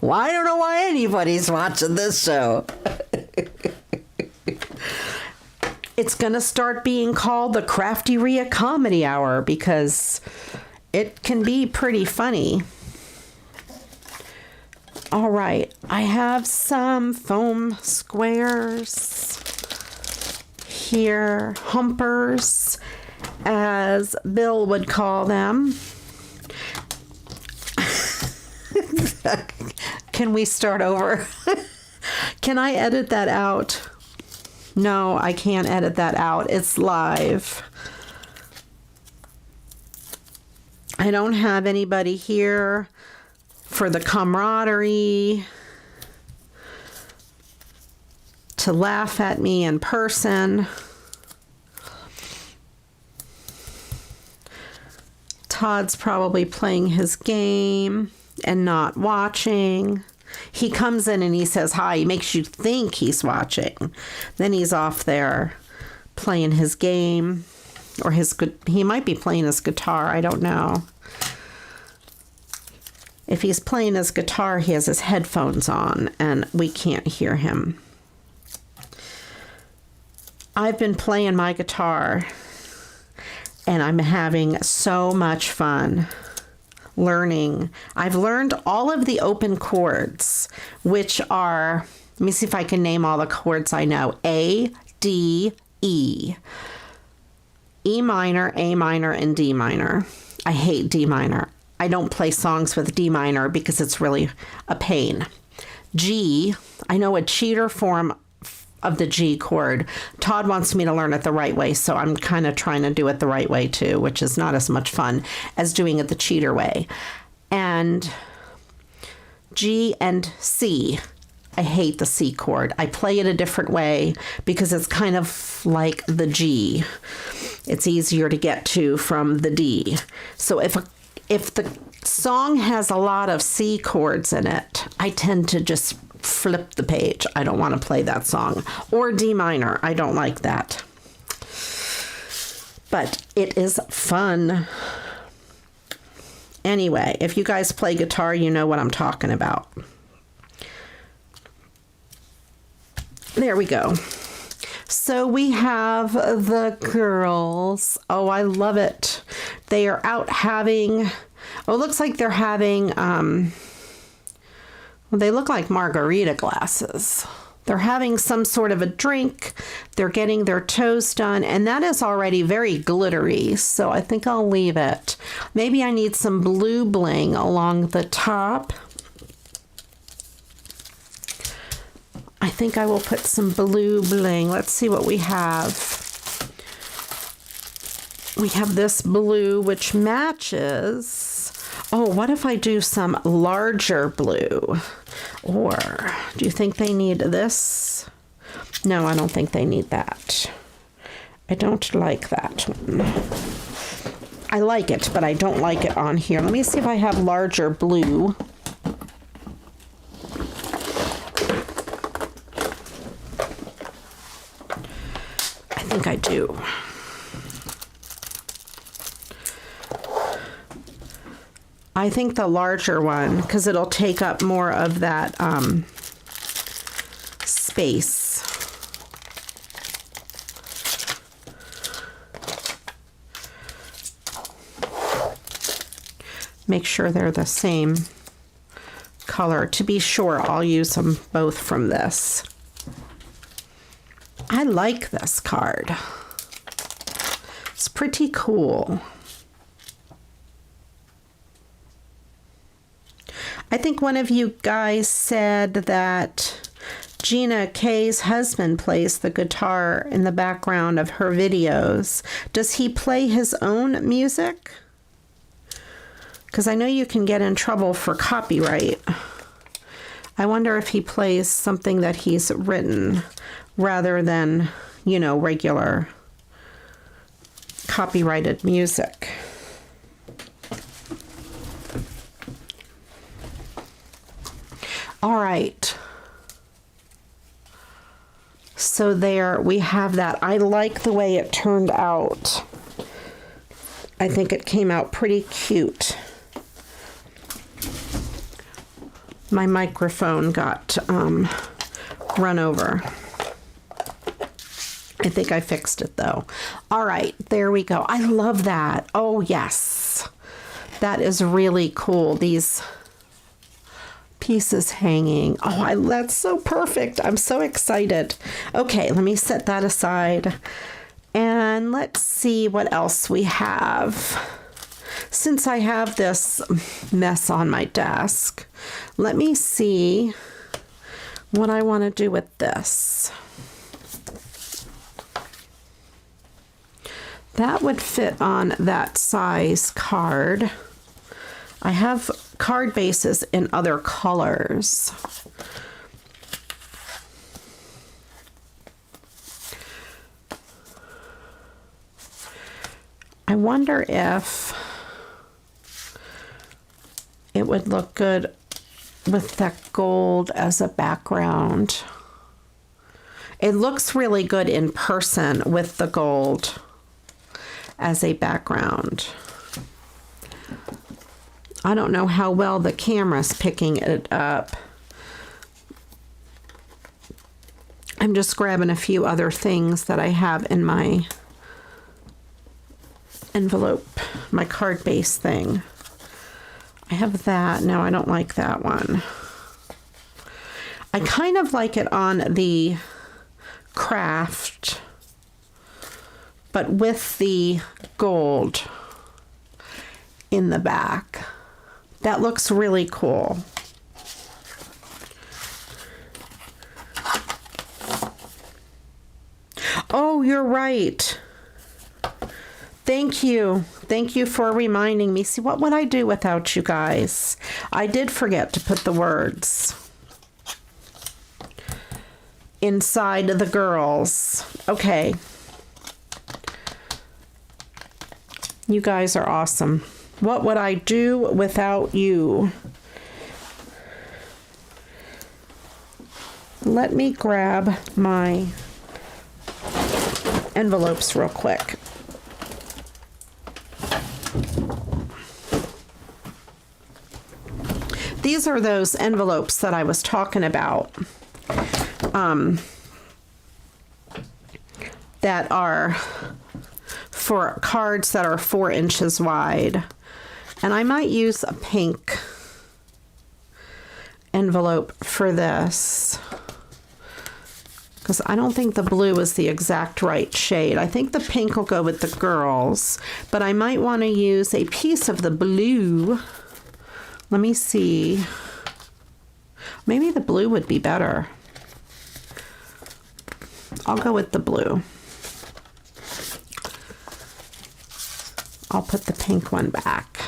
Well, I don't know why anybody's watching this show. It's going to start being called the CraftyRia Comedy Hour because it can be pretty funny. All right, I have some foam squares here, humpers, as Bill would call them. Can we start over? Can I edit that out? No, I can't edit that out. It's live. I don't have anybody here for the camaraderie to laugh at me in person. Todd's probably playing his game and not watching. He comes in and he says hi. He makes you think he's watching. Then he's off there playing his game, or he might be playing his guitar. I don't know. If he's playing his guitar, he has his headphones on and we can't hear him. I've been playing my guitar and I'm having so much fun learning. I've learned all of the open chords, which are, let me see if I can name all the chords I know. A, D, E. E minor, A minor, and D minor. I hate D minor. I don't play songs with D minor because it's really a pain. G, I know a cheater form of the G chord. Todd wants me to learn it the right way, so I'm kind of trying to do it the right way too, which is not as much fun as doing it the cheater way. And G and C. I hate the C chord. I play it a different way because it's kind of like the G. It's easier to get to from the D. So if the song has a lot of C chords in it, I tend to just flip the page. I don't want to play that song. Or D minor. I don't like that. But it is fun. Anyway, if you guys play guitar, you know what I'm talking about. There we go. So we have the girls. Oh, I love it. They are out having, oh, it looks like they're having, well, they look like margarita glasses. They're having some sort of a drink. They're getting their toes done, and that is already very glittery, so I think I'll leave it. Maybe I need some blue bling along the top. I think I will put some blue bling. Let's see what we have. We have this blue, which matches. Oh, what if I do some larger blue? Or do you think they need this? No, I don't think they need that. I don't like that one. I like it, but I don't like it on here. Let me see if I have larger blue. do. I think the larger one, because it'll take up more of that space. Make sure they're the same color. To be sure, I'll use them both from this. I like this card. It's pretty cool. I think one of you guys said that Gina K's husband plays the guitar in the background of her videos. Does he play his own music? Because I know you can get in trouble for copyright. I wonder if he plays something that he's written rather than, you know, regular copyrighted music. All right. So there we have that. I like the way it turned out. I think it came out pretty cute. My microphone got run over. I think I fixed it though. All right, there we go. I love that. Oh yes, that is really cool. These pieces hanging. Oh, that's so perfect. I'm so excited. Okay, let me set that aside. And let's see what else we have. Since I have this mess on my desk, let me see what I want to do with this. That would fit on that size card. I have card bases in other colors. I wonder if it would look good with that gold as a background. It looks really good in person with the gold as a background. I don't know how well the camera's picking it up. I'm just grabbing a few other things that I have in my envelope, my card base thing. I have that. No, I don't like that one. I kind of like it on the craft, but with the gold in the back. That looks really cool. Oh, you're right. Thank you. Thank you for reminding me. See, what would I do without you guys? I did forget to put the words inside the girls. Okay. You guys are awesome. What would I do without you? Let me grab my envelopes real quick. These are those envelopes that I was talking about, that are for cards that are 4 inches wide. And I might use a pink envelope for this, because I don't think the blue is the exact right shade. I think the pink will go with the girls, but I might want to use a piece of the blue. Let me see. Maybe the blue would be better. I'll go with the blue. I'll put the pink one back.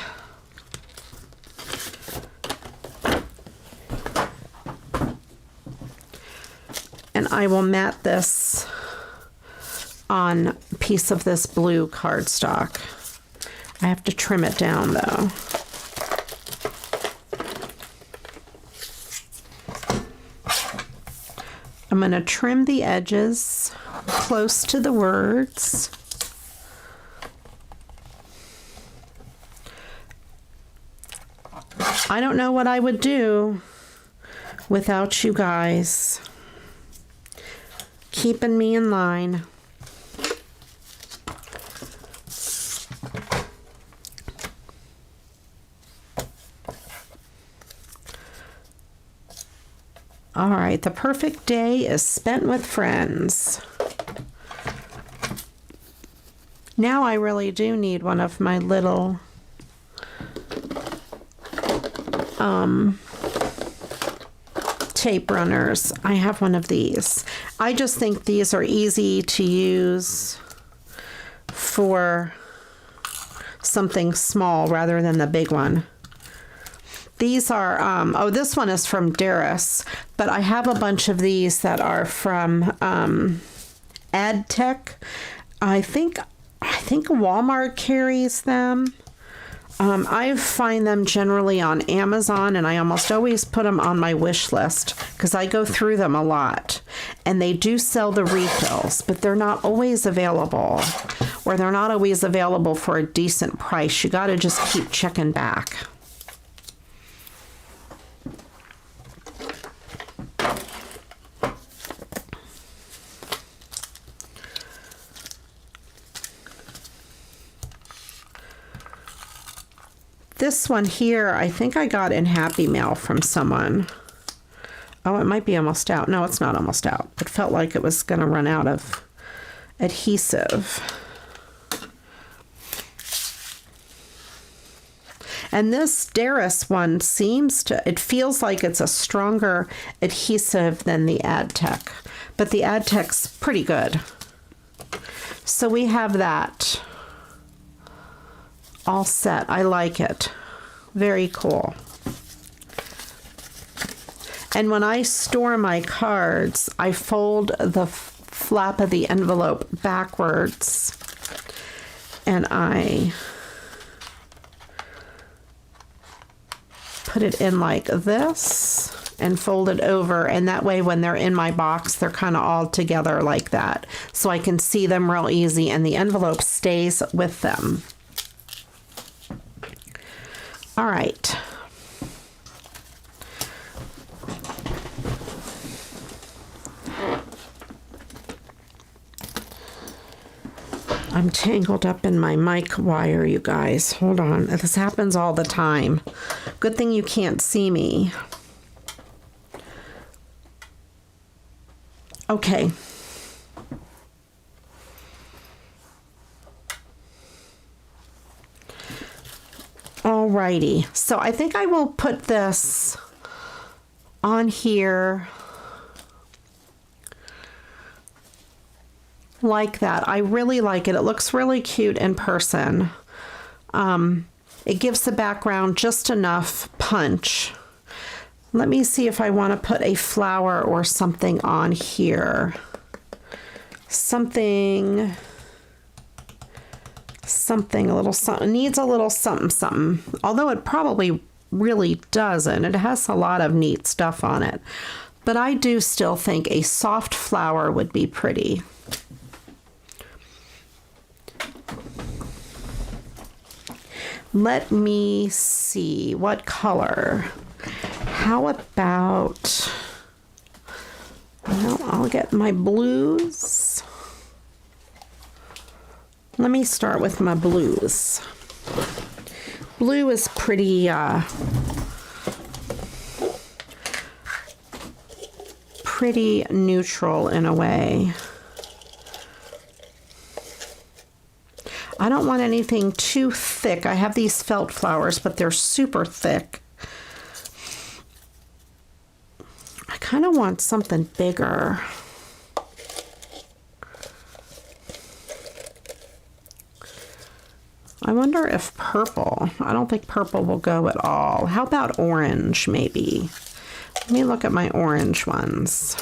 And I will mat this on a piece of this blue cardstock. I have to trim it down though. I'm going to trim the edges. close to the words. I don't know what I would do without you guys keeping me in line. All right, the perfect day is spent with friends. Now I really do need one of my little tape runners. I have one of these. I just think these are easy to use for something small rather than the big one. These are, oh, this one is from Darris, but I have a bunch of these that are from AdTech. I think Walmart carries them. I find them generally on Amazon, and I almost always put them on my wish list because I go through them a lot. And they do sell the refills, but they're not always available, or they're not always available for a decent price. You got to just keep checking back. This one here, I think I got in Happy Mail from someone. Oh, it might be almost out. No, it's not almost out. It felt like it was going to run out of adhesive. And this Darris one it feels like it's a stronger adhesive than the AdTech. But the AdTech's pretty good. So we have that all set. I like it. Very cool. And when I store my cards, I fold the flap of the envelope backwards, and I put it in like this and fold it over, and that way when they're in my box, they're kind of all together like that. So I can see them real easy, and the envelope stays with them. All right. I'm tangled up in my mic wire, you guys. Hold on. This happens all the time. Good thing you can't see me. Okay. Alrighty, so I think I will put this on here like that. I really like it. It looks really cute in person. It gives the background just enough punch. Let me see if I want to put a flower or something on here. Something a little something, needs a little something, although it probably really doesn't. It has a lot of neat stuff on it, but I do still think a soft flower would be pretty. Let me see what color. How about, well, I'll get my blues. Let me start with my blues. Blue is pretty neutral in a way. I don't want anything too thick. I have these felt flowers, but they're super thick. I kind of want something bigger. I wonder if purple, I don't think purple will go at all. How about orange, maybe? Let me look at my orange ones.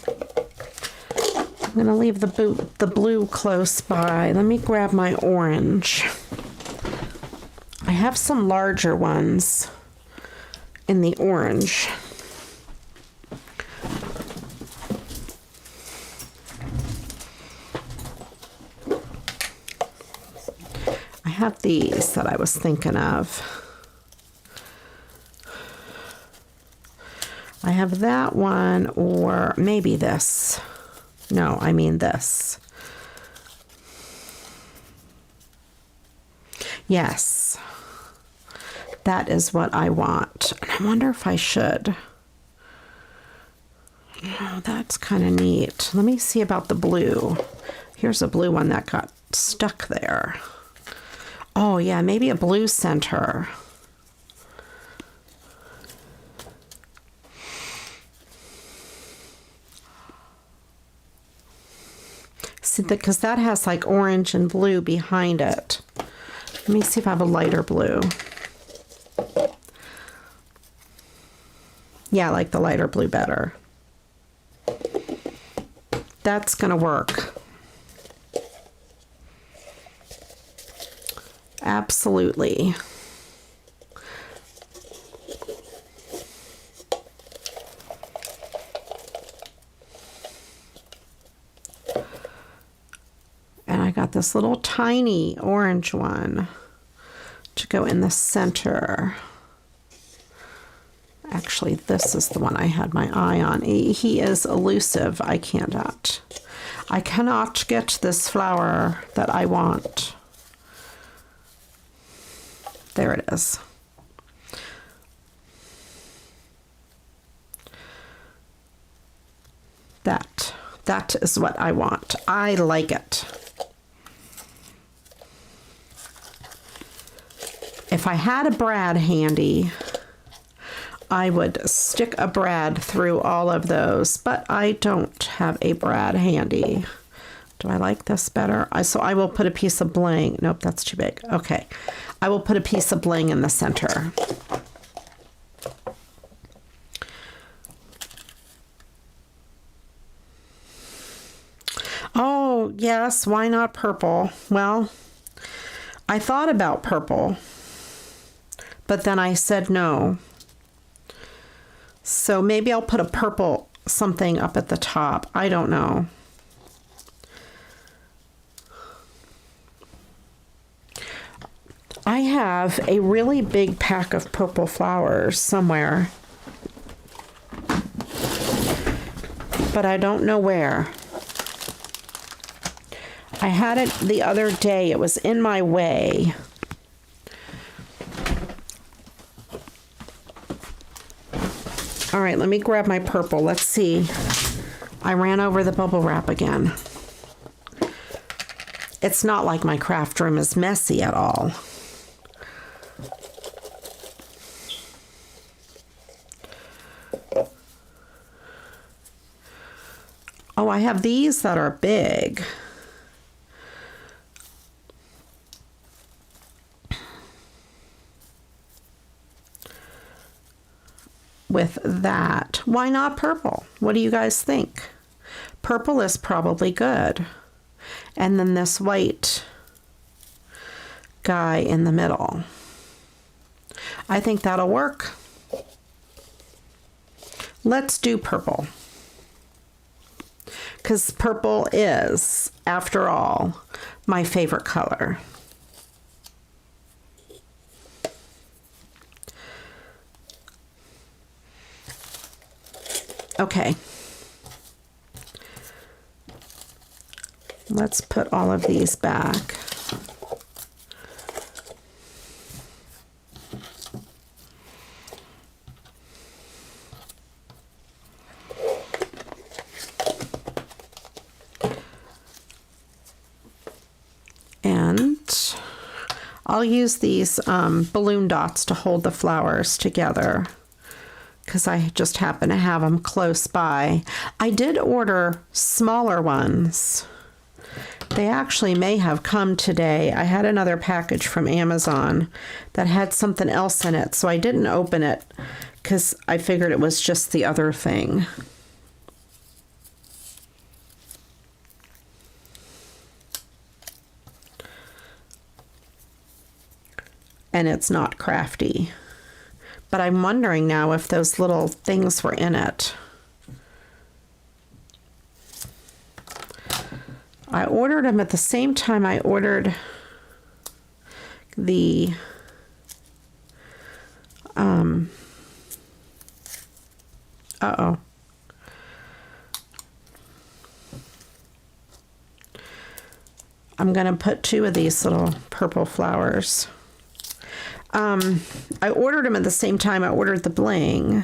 I'm going to leave the blue close by. Let me grab my orange. I have some larger ones in the orange. have these that I was thinking of. I have that one, or maybe this. No, I mean this. Yes, that is what I want. And I wonder if I should. Oh, that's kind of neat. Let me see about the blue. Here's a blue one that got stuck there. Oh yeah, maybe a blue center. See, because that has like orange and blue behind it. Let me see if I have a lighter blue. Yeah, I like the lighter blue better. That's gonna work. Absolutely. And I got this little tiny orange one to go in the center. Actually, this is the one I had my eye on. He is elusive. I cannot get this flower that I want. There it is. That is what I want. I like it. If I had a brad handy, I would stick a brad through all of those, but I don't have a brad handy. Do I like this better? So I will put a piece of bling. Nope, that's too big. Okay. I will put a piece of bling in the center. Oh, yes, why not purple? Well, I thought about purple, but then I said no. So maybe I'll put a purple something up at the top. I don't know. I have a really big pack of purple flowers somewhere, but I don't know where. I had it the other day. It was in my way. All right, let me grab my purple. Let's see. I ran over the bubble wrap again. It's not like my craft room is messy at all. Oh, I have these that are big. With that, why not purple? What do you guys think? Purple is probably good. And then this white guy in the middle. I think that'll work. Let's do purple. Because purple is, after all, my favorite color. Okay. Let's put all of these back. And I'll use these balloon dots to hold the flowers together, because I just happen to have them close by. I did order smaller ones. They actually may have come today. I had another package from Amazon that had something else in it, so I didn't open it because I figured it was just the other thing. And it's not crafty. But I'm wondering now if those little things were in it. I ordered them at the same time I ordered the uh-oh. I'm going to put 2 of these little purple flowers. I ordered them at the same time I ordered the bling.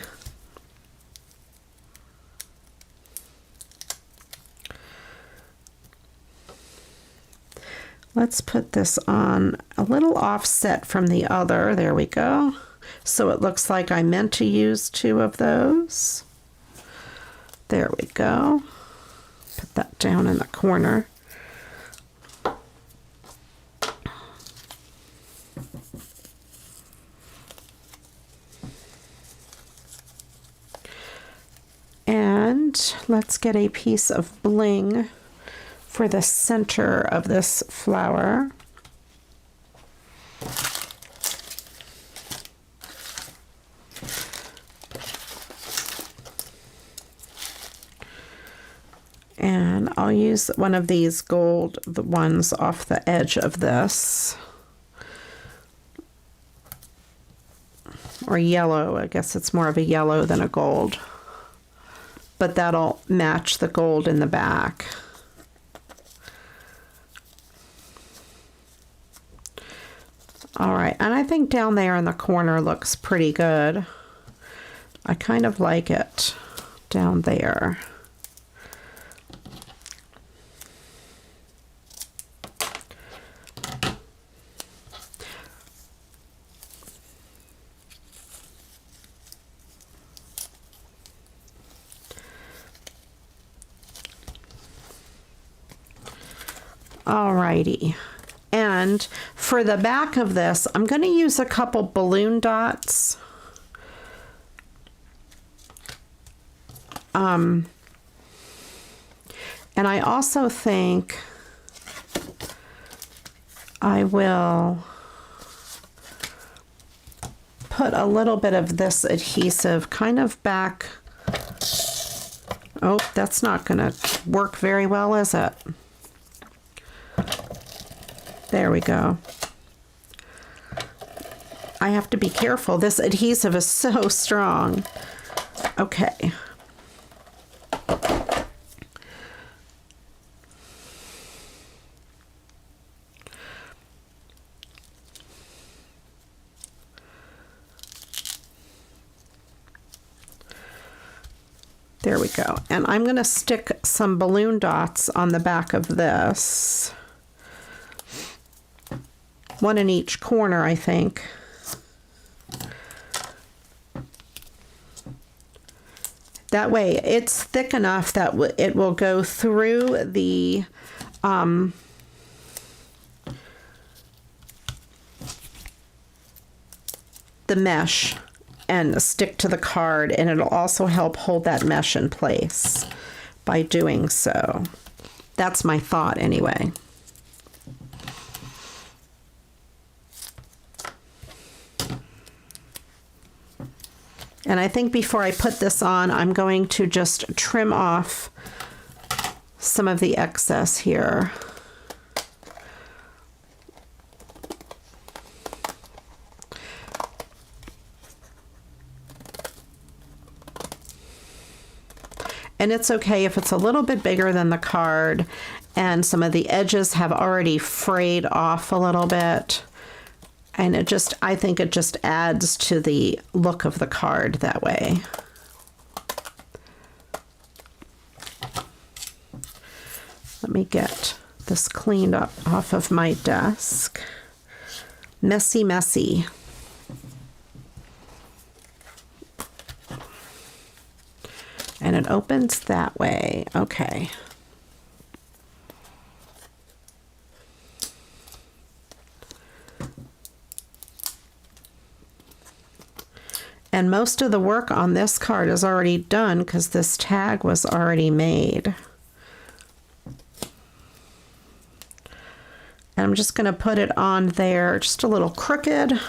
Let's put this on a little offset from the other. There we go. So it looks like I meant to use 2 of those. There we go. Put that down in the corner. And let's get a piece of bling for the center of this flower. And I'll use one of these gold, the ones off the edge of this. Or yellow, I guess it's more of a yellow than a gold. But that'll match the gold in the back. All right, and I think down there in the corner looks pretty good. I kind of like it down there. Alrighty, and for the back of this, I'm going to use a couple balloon dots. And I also think I will put a little bit of this adhesive kind of back. Oh, that's not going to work very well, is it? There we go. I have to be careful. This adhesive is so strong. Okay. There we go. And I'm going to stick some balloon dots on the back of this. One in each corner, I think. That way it's thick enough that it will go through the mesh and stick to the card, and it'll also help hold that mesh in place by doing so. That's my thought anyway. And I think before I put this on, I'm going to just trim off some of the excess here. And it's okay if it's a little bit bigger than the card and some of the edges have already frayed off a little bit. And it just, I think it just adds to the look of the card that way. Let me get this cleaned up off of my desk. Messy, messy. And it opens that way. Okay. And most of the work on this card is already done because this tag was already made. And I'm just going to put it on there just a little crooked.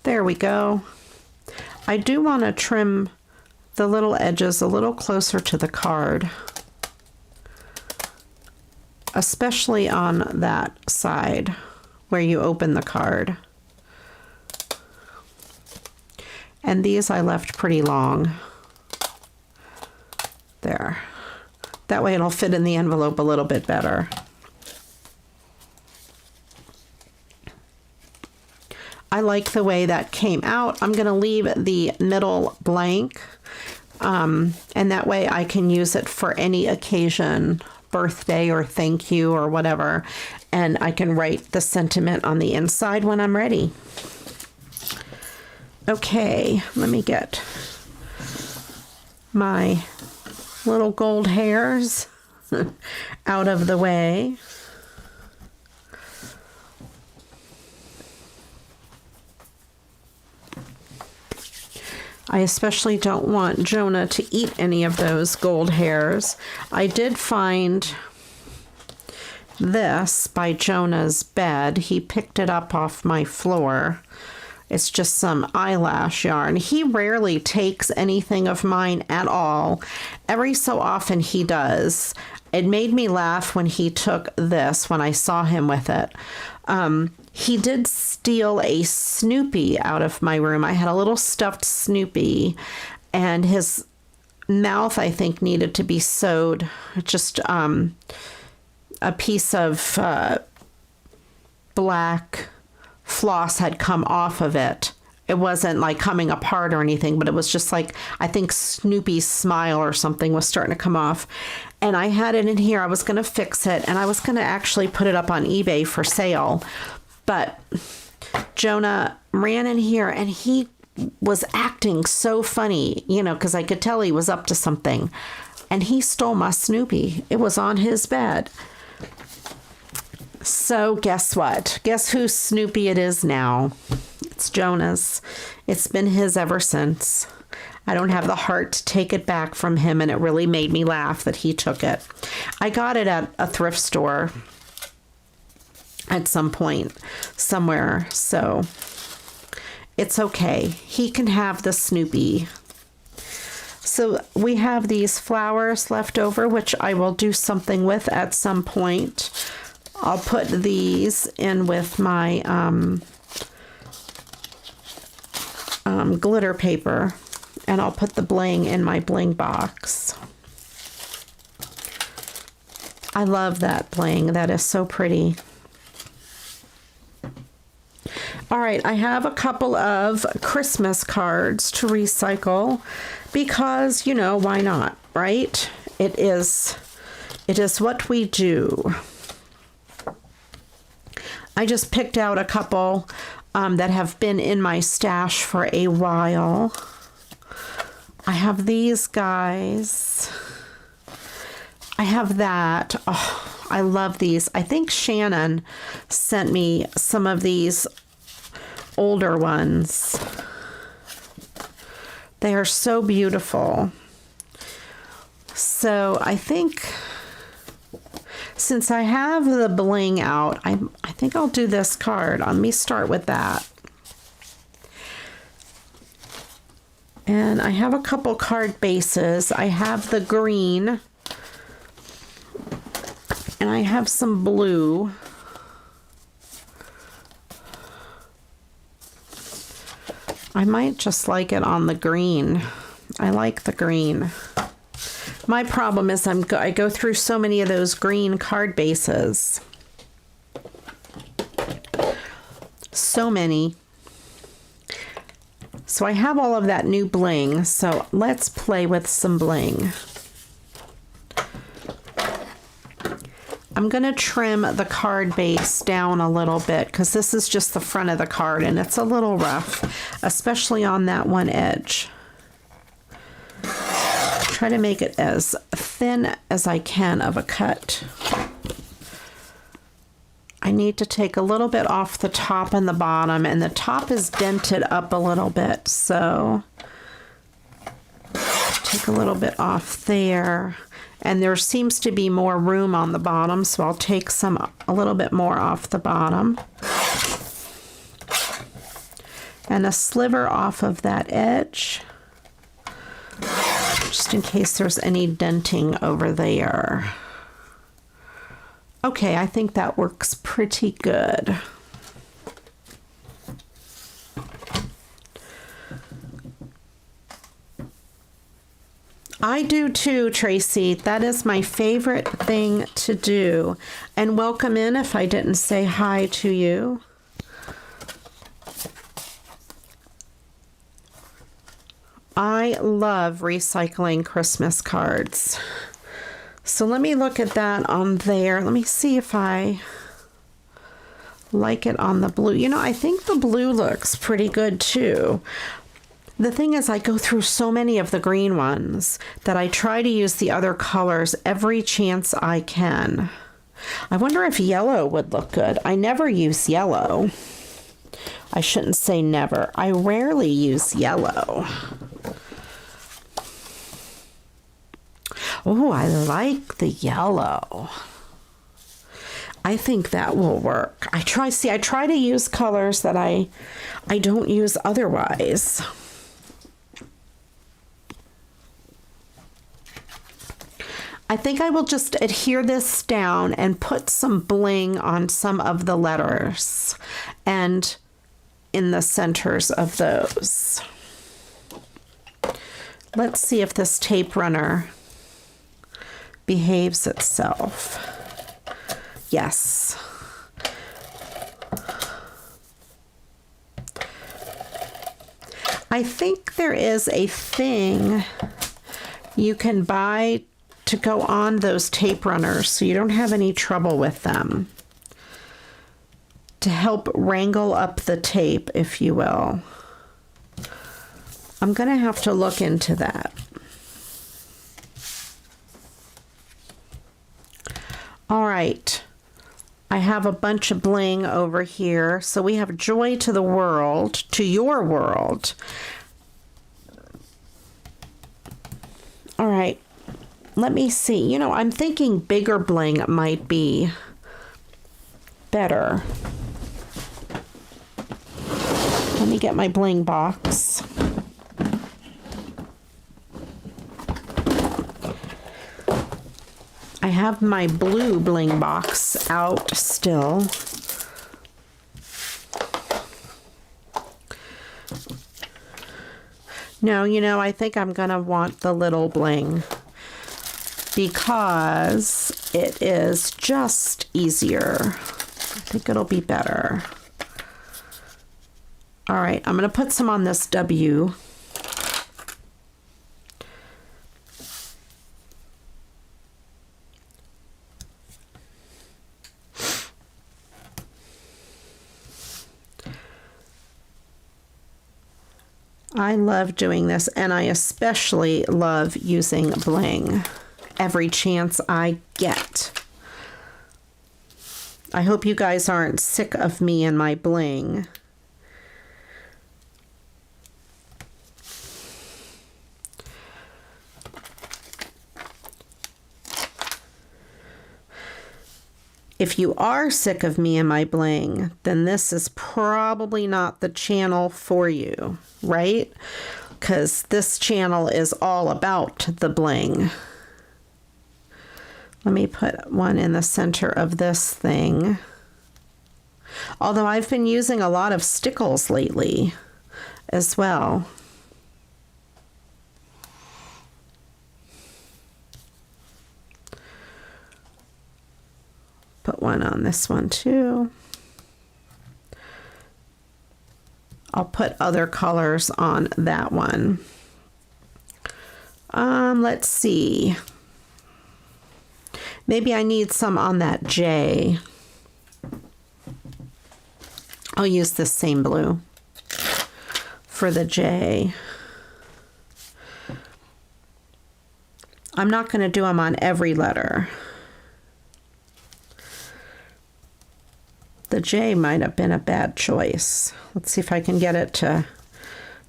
There we go. I do want to trim the little edges a little closer to the card. especially on that side where you open the card. And these I left pretty long. There. That way it'll fit in the envelope a little bit better. I like the way that came out. I'm going to leave the middle blank, and that way I can use it for any occasion, birthday or thank you or whatever, and I can write the sentiment on the inside when I'm ready. Okay, let me get my little gold hairs out of the way. I especially don't want Jonah to eat any of those gold hairs. I did find this by Jonah's bed. He picked it up off my floor. It's just some eyelash yarn. He rarely takes anything of mine at all. Every so often he does. It made me laugh when he took this, when I saw him with it. He did steal a Snoopy out of my room. I had a little stuffed Snoopy, and his mouth, I think, needed to be sewed. Just a piece of black floss had come off of it. It wasn't like coming apart or anything, but it was just like, I think Snoopy's smile or something was starting to come off. And I had it in here. I was going to fix it, and I was going to actually put it up on eBay for sale. But Jonah ran in here, and he was acting so funny, you know, because I could tell he was up to something. And he stole my Snoopy. It was on his bed. So guess what? Guess whose Snoopy it is now? It's Jonah's. It's been his ever since. I don't have the heart to take it back from him, and it really made me laugh that he took it. I got it at a thrift store at some point somewhere, so it's okay. He can have the Snoopy. So we have these flowers left over, which I will do something with at some point. I'll put these in with my glitter paper, and I'll put the bling in my bling box. I love that bling. That is so pretty. All right, I have a couple of Christmas cards to recycle because, you know, why not, right? It is what we do. I just picked out a couple that have been in my stash for a while. I have these guys. I have that. Oh, I love these. I think Shannon sent me some of these older ones. They are so beautiful. So I think since I have the bling out, I think I'll do this card. Let me start with that. And I have a couple card bases. I have the green, and I have some blue. I might just like it on the green. I like the green. My problem is I go through so many of those green card bases. So many. So I have all of that new bling. So let's play with some bling. I'm going to trim the card base down a little bit because this is just the front of the card and it's a little rough, especially on that one edge. Try to make it as thin as I can of a cut. I need to take a little bit off the top and the bottom, and the top is dented up a little bit, so take a little bit off there. And there seems to be more room on the bottom, so I'll take a little bit more off the bottom. And a sliver off of that edge, just in case there's any denting over there. Okay, I think that works pretty good. I do too, Tracy. That is my favorite thing to do. And welcome in if I didn't say hi to you. I love recycling Christmas cards. So let me look at that on there. Let me see if I like it on the blue. You know, I think the blue looks pretty good too. The thing is, I go through so many of the green ones that I try to use the other colors every chance I can. I wonder if yellow would look good. I never use yellow. I shouldn't say never. I rarely use yellow. Oh, I like the yellow. I think that will work. I try to use colors that I don't use otherwise. I think I will just adhere this down and put some bling on some of the letters and in the centers of those. Let's see if this tape runner behaves itself. Yes. I think there is a thing you can buy to go on those tape runners so you don't have any trouble with them, to help wrangle up the tape, if you will. I'm going to have to look into that. All right. I have a bunch of bling over here. So we have joy to the world, to your world. All right. Let me see. You know, I'm thinking bigger bling might be better. Let me get my bling box. I have my blue bling box out still. No, you know, I think I'm gonna want the little bling because it is just easier. I think it'll be better. All right, I'm gonna put some on this W. I love doing this, and I especially love using bling every chance I get. I hope you guys aren't sick of me and my bling. If you are sick of me and my bling, then this is probably not the channel for you, right? Because this channel is all about the bling. Let me put one in the center of this thing. Although I've been using a lot of stickles lately as well. Put one on this one too. I'll put other colors on that one. Let's see. Maybe I need some on that J. I'll use this same blue for the J. I'm not going to do them on every letter. The J might have been a bad choice. Let's see if I can get it to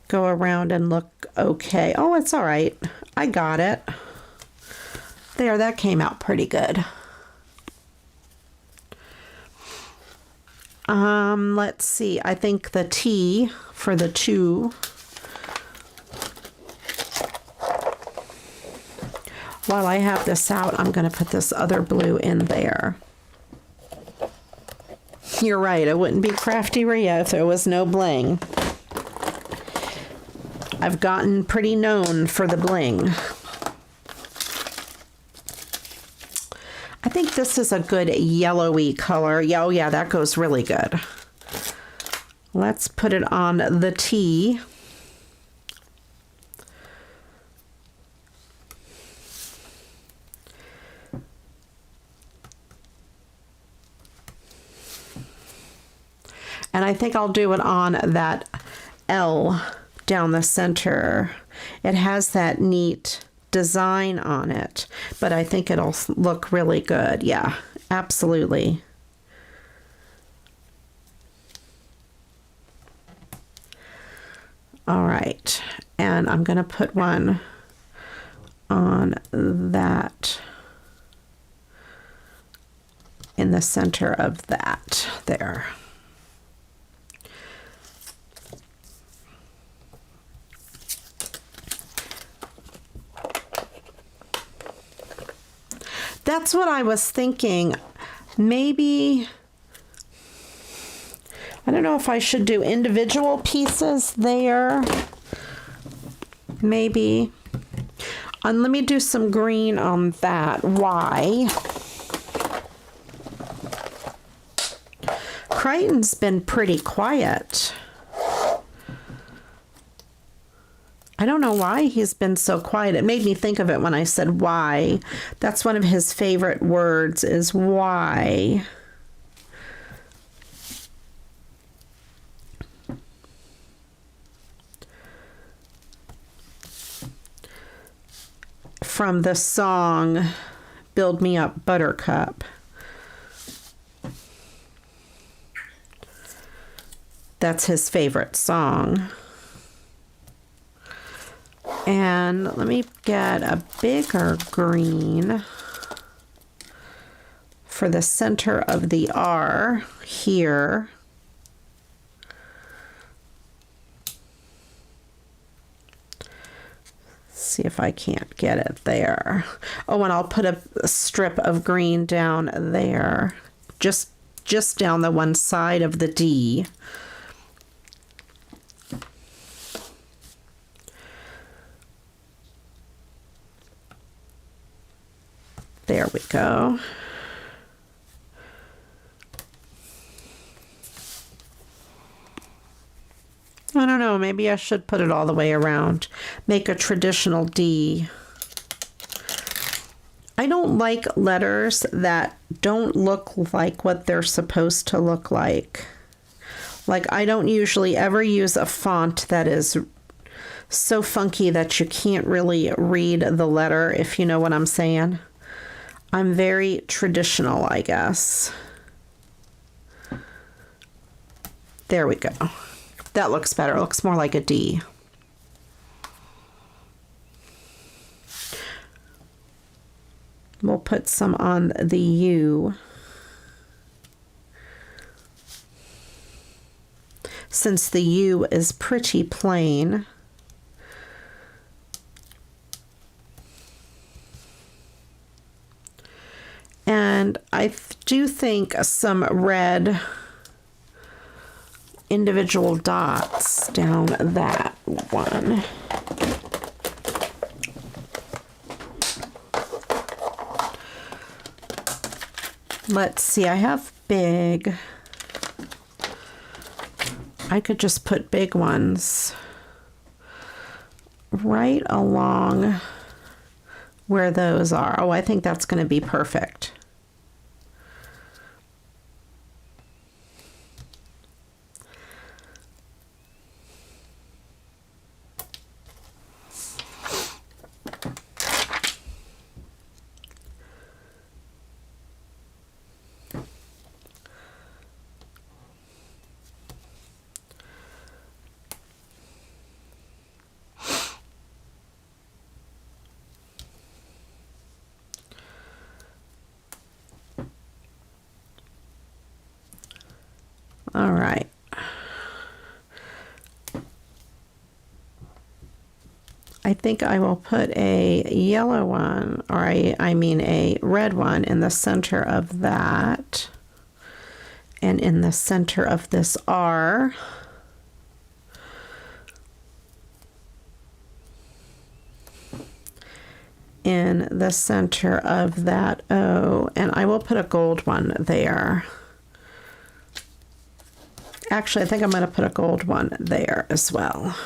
go around and look okay. Oh, it's all right. I got it. There, that came out pretty good. Let's see. I think the T for the 2. While I have this out, I'm going to put this other blue in there. You're right, it wouldn't be CraftyRia if there was no bling. I've gotten pretty known for the bling. I think this is a good yellowy color. Yeah, oh yeah, that goes really good. Let's put it on the tea. And I think I'll do it on that L down the center. It has that neat design on it, but I think it'll look really good. Yeah, absolutely. All right, and I'm going to put one on that in the center of that there. That's what I was thinking. Maybe, I don't know if I should do individual pieces there. Maybe. And let me do some green on that. Why? Crichton's been pretty quiet. I don't know why he's been so quiet. It made me think of it when I said why. That's one of his favorite words, is why. From the song Build Me Up, Buttercup. That's his favorite song. And let me get a bigger green for the center of the R here. See if I can't get it there. Oh, and I'll put a strip of green down there, just down the one side of the D. There we go. I don't know, maybe I should put it all the way around. Make a traditional D. I don't like letters that don't look like what they're supposed to look like. Like, I don't usually ever use a font that is so funky that you can't really read the letter, if you know what I'm saying. I'm very traditional, I guess. There we go. That looks better. It looks more like a D. We'll put some on the U. Since the U is pretty plain. And I do think some red individual dots down that one. Let's see, I have big. I could just put big ones right along where those are. Oh, I think that's going to be perfect. All right. I think I will put a yellow one, or I mean a red one in the center of that. And in the center of this R, in the center of that O, and I will put a gold one there. Actually, I think I'm going to put a gold one there as well.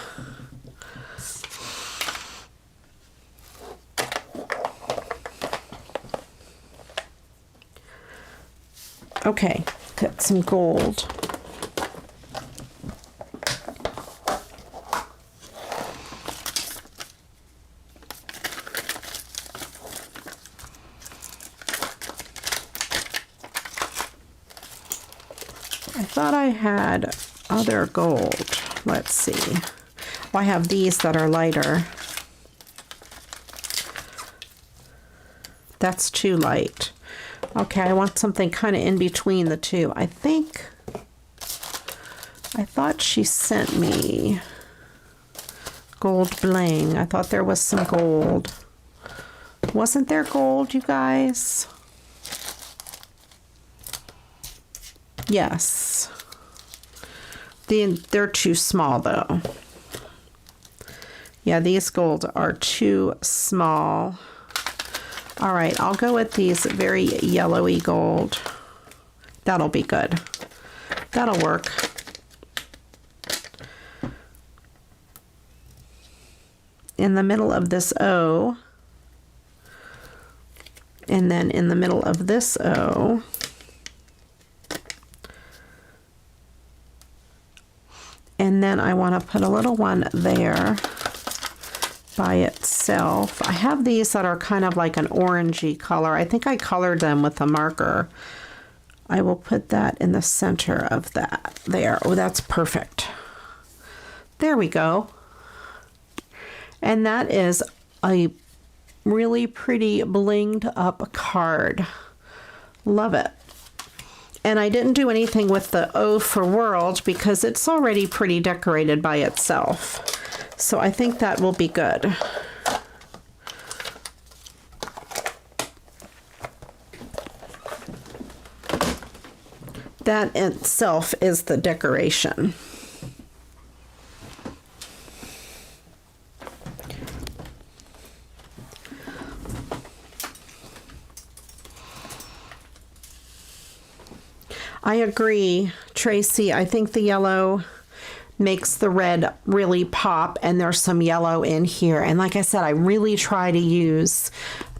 Okay, got some gold. I thought I had other gold. Let's see. Well, I have these that are lighter. That's too light. Okay, I want something kind of in between the two. I thought she sent me gold bling. I thought there was some gold. Wasn't there gold, you guys? Yes. They're too small, though. Yeah, these gold are too small. All right, I'll go with these very yellowy gold. That'll be good. That'll work. In the middle of this O, and then in the middle of this O, and then I want to put a little one there by itself. I have these that are kind of like an orangey color. I think I colored them with a marker. I will put that in the center of that there. Oh, that's perfect. There we go. And that is a really pretty blinged up card. Love it. And I didn't do anything with the O for world because it's already pretty decorated by itself. So I think that will be good. That itself is the decoration. I agree, Tracy. I think the yellow makes the red really pop, and there's some yellow in here. And like I said, I really try to use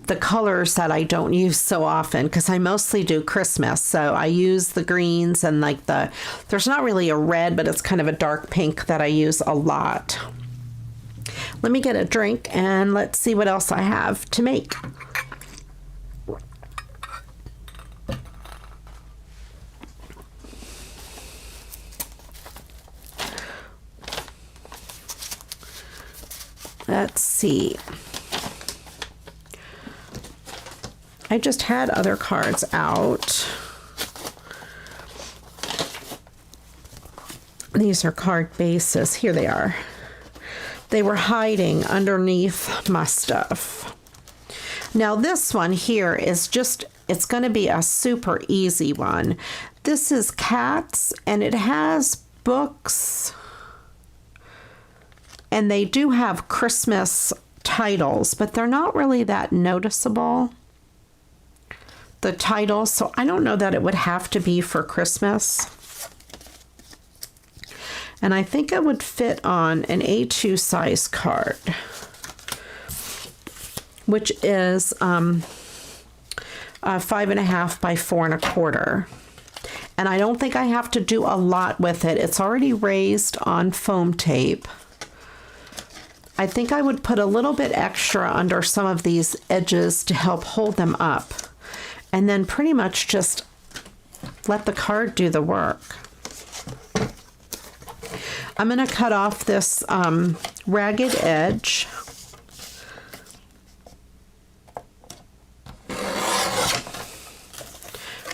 the colors that I don't use so often because I mostly do Christmas. So I use the greens and like there's not really a red, but it's kind of a dark pink that I use a lot. Let me get a drink and let's see what else I have to make. Let's see. I just had other cards out. These are card bases. Here they are. They were hiding underneath my stuff. Now this one here is just, it's going to be a super easy one. This is cats and it has books. And they do have Christmas titles, but they're not really that noticeable, the titles. So I don't know that it would have to be for Christmas. And I think it would fit on an A2 size card, which is 5.5 by 4 1/4. And I don't think I have to do a lot with it. It's already raised on foam tape. I think I would put a little bit extra under some of these edges to help hold them up. And then pretty much just let the card do the work. I'm going to cut off this ragged edge.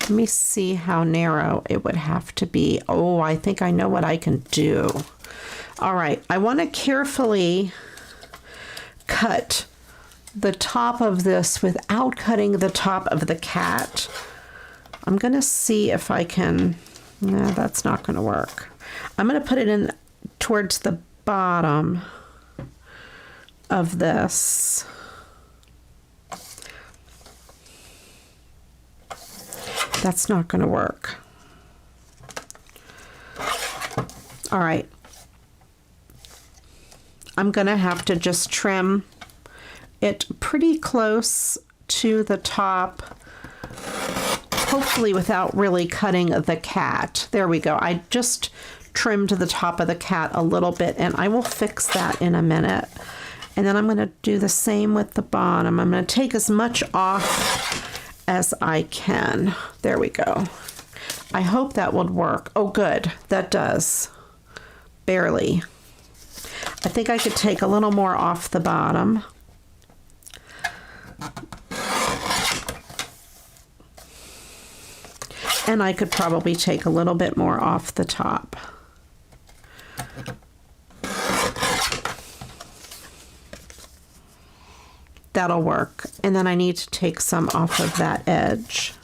Let me see how narrow it would have to be. Oh, I think I know what I can do. All right, I want to carefully cut the top of this without cutting the top of the cat. I'm going to see if I can No, that's not going to work. I'm going to put it in towards the bottom of this. That's not going to work. All right. I'm going to have to just trim it pretty close to the top, hopefully without really cutting the cat. There we go. I just trimmed the top of the cat a little bit, and I will fix that in a minute. And then I'm going to do the same with the bottom. I'm going to take as much off as I can. There we go. I hope that would work. Oh, good. That does. Barely. I think I could take a little more off the bottom. And I could probably take a little bit more off the top. That'll work. And then I need to take some off of that edge.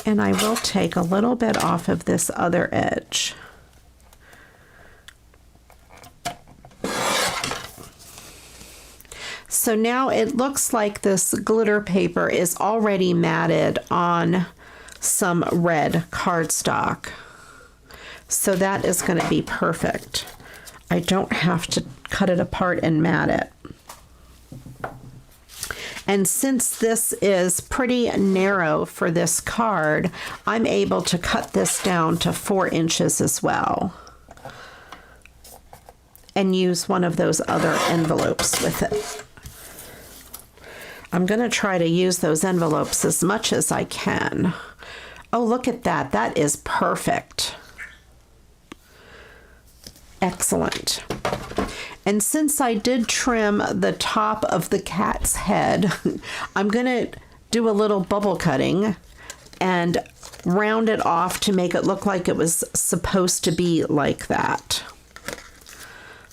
And I will take a little bit off of this other edge. So now it looks like this glitter paper is already matted on some red cardstock. So that is going to be perfect. I don't have to cut it apart and mat it. And since this is pretty narrow for this card, I'm able to cut this down to 4 inches as well. And use one of those other envelopes with it. I'm going to try to use those envelopes as much as I can. Oh, look at that. That is perfect. Excellent. And since I did trim the top of the cat's head, I'm going to do a little bubble cutting and round it off to make it look like it was supposed to be like that.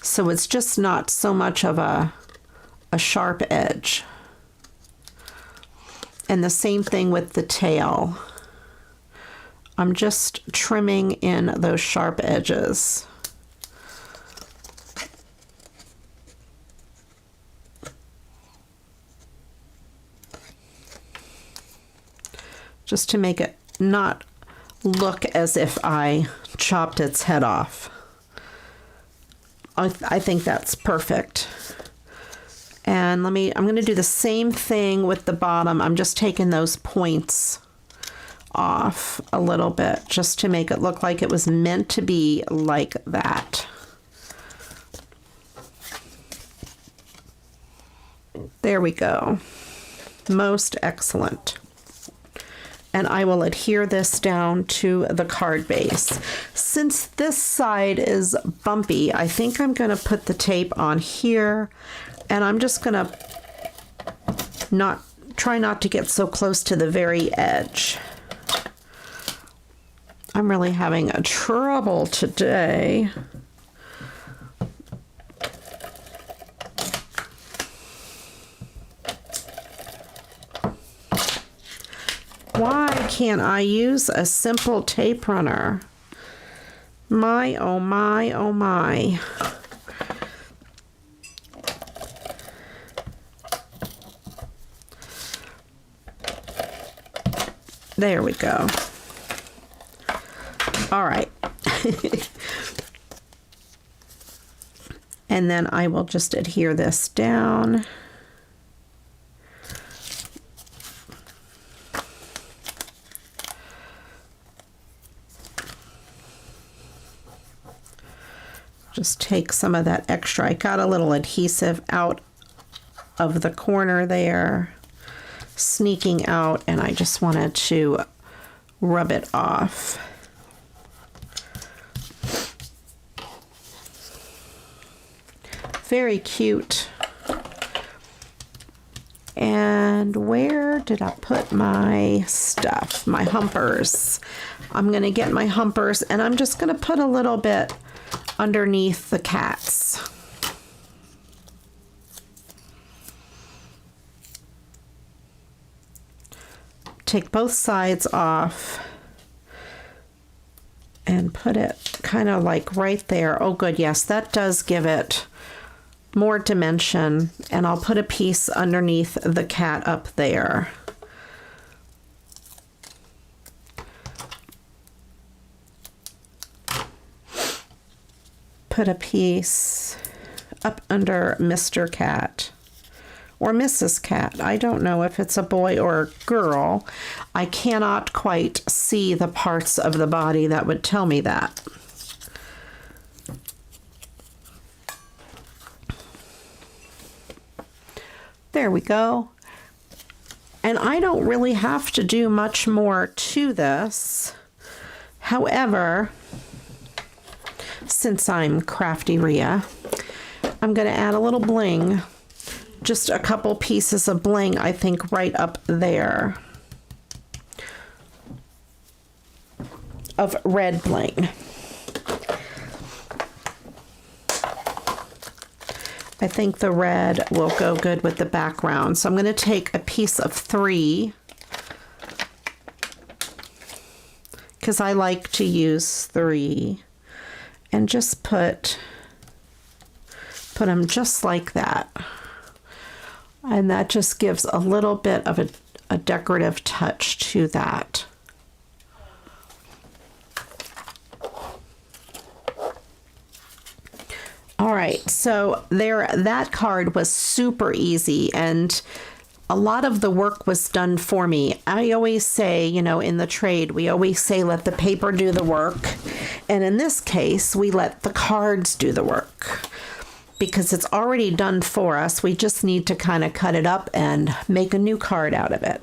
So it's just not so much of a sharp edge. And the same thing with the tail. I'm just trimming in those sharp edges. Just to make it not look as if I chopped its head off. I think that's perfect. And I'm going to do the same thing with the bottom. I'm just taking those points off a little bit just to make it look like it was meant to be like that. There we go. Most excellent. And I will adhere this down to the card base. Since this side is bumpy, I think I'm going to put the tape on here, and I'm just going to try not to get so close to the very edge. I'm really having a trouble today. Why can't I use a simple tape runner? My, oh my, oh my. There we go. All right. And then I will just adhere this down. Just take some of that extra. I got a little adhesive out of the corner there, sneaking out, and I just wanted to rub it off. Very cute. And where did I put my stuff? My humpers. I'm going to get my humpers, and I'm just going to put a little bit underneath the cats. take both sides off and put it kind of like right there. Oh, good. Yes, that does give it more dimension. And I'll put a piece underneath the cat up there. Put a piece up under Mr. Cat or Mrs. Cat. I don't know if it's a boy or a girl. I cannot quite see the parts of the body that would tell me that. There we go. And I don't really have to do much more to this. However, since I'm CraftyRia, I'm going to add a little bling. Just a couple pieces of bling, I think, right up there. Of red bling. I think the red will go good with the background. So I'm going to take a piece of 3, because I like to use 3, and just put them just like that. And that just gives a little bit of a decorative touch to that. All right, so there, that card was super easy, and a lot of the work was done for me. I always say, you know, in the trade, we always say, let the paper do the work. And in this case, we let the cards do the work, because it's already done for us. We just need to kind of cut it up and make a new card out of it.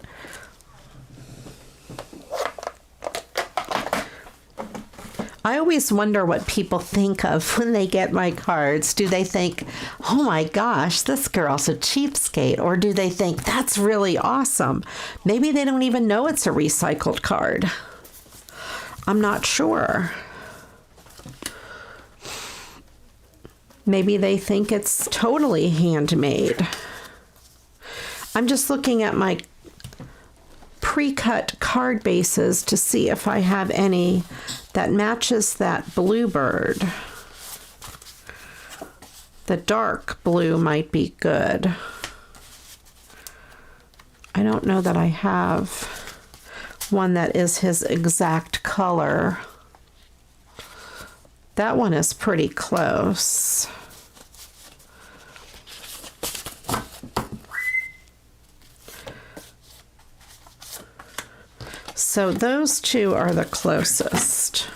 I always wonder what people think of when they get my cards. Do they think, oh my gosh, this girl's a cheapskate? Or do they think, that's really awesome? Maybe they don't even know it's a recycled card. I'm not sure. Maybe they think it's totally handmade. I'm just looking at my pre-cut card bases to see if I have any that matches that bluebird. The dark blue might be good. I don't know that I have one that is his exact color. That one is pretty close. So those two are the closest.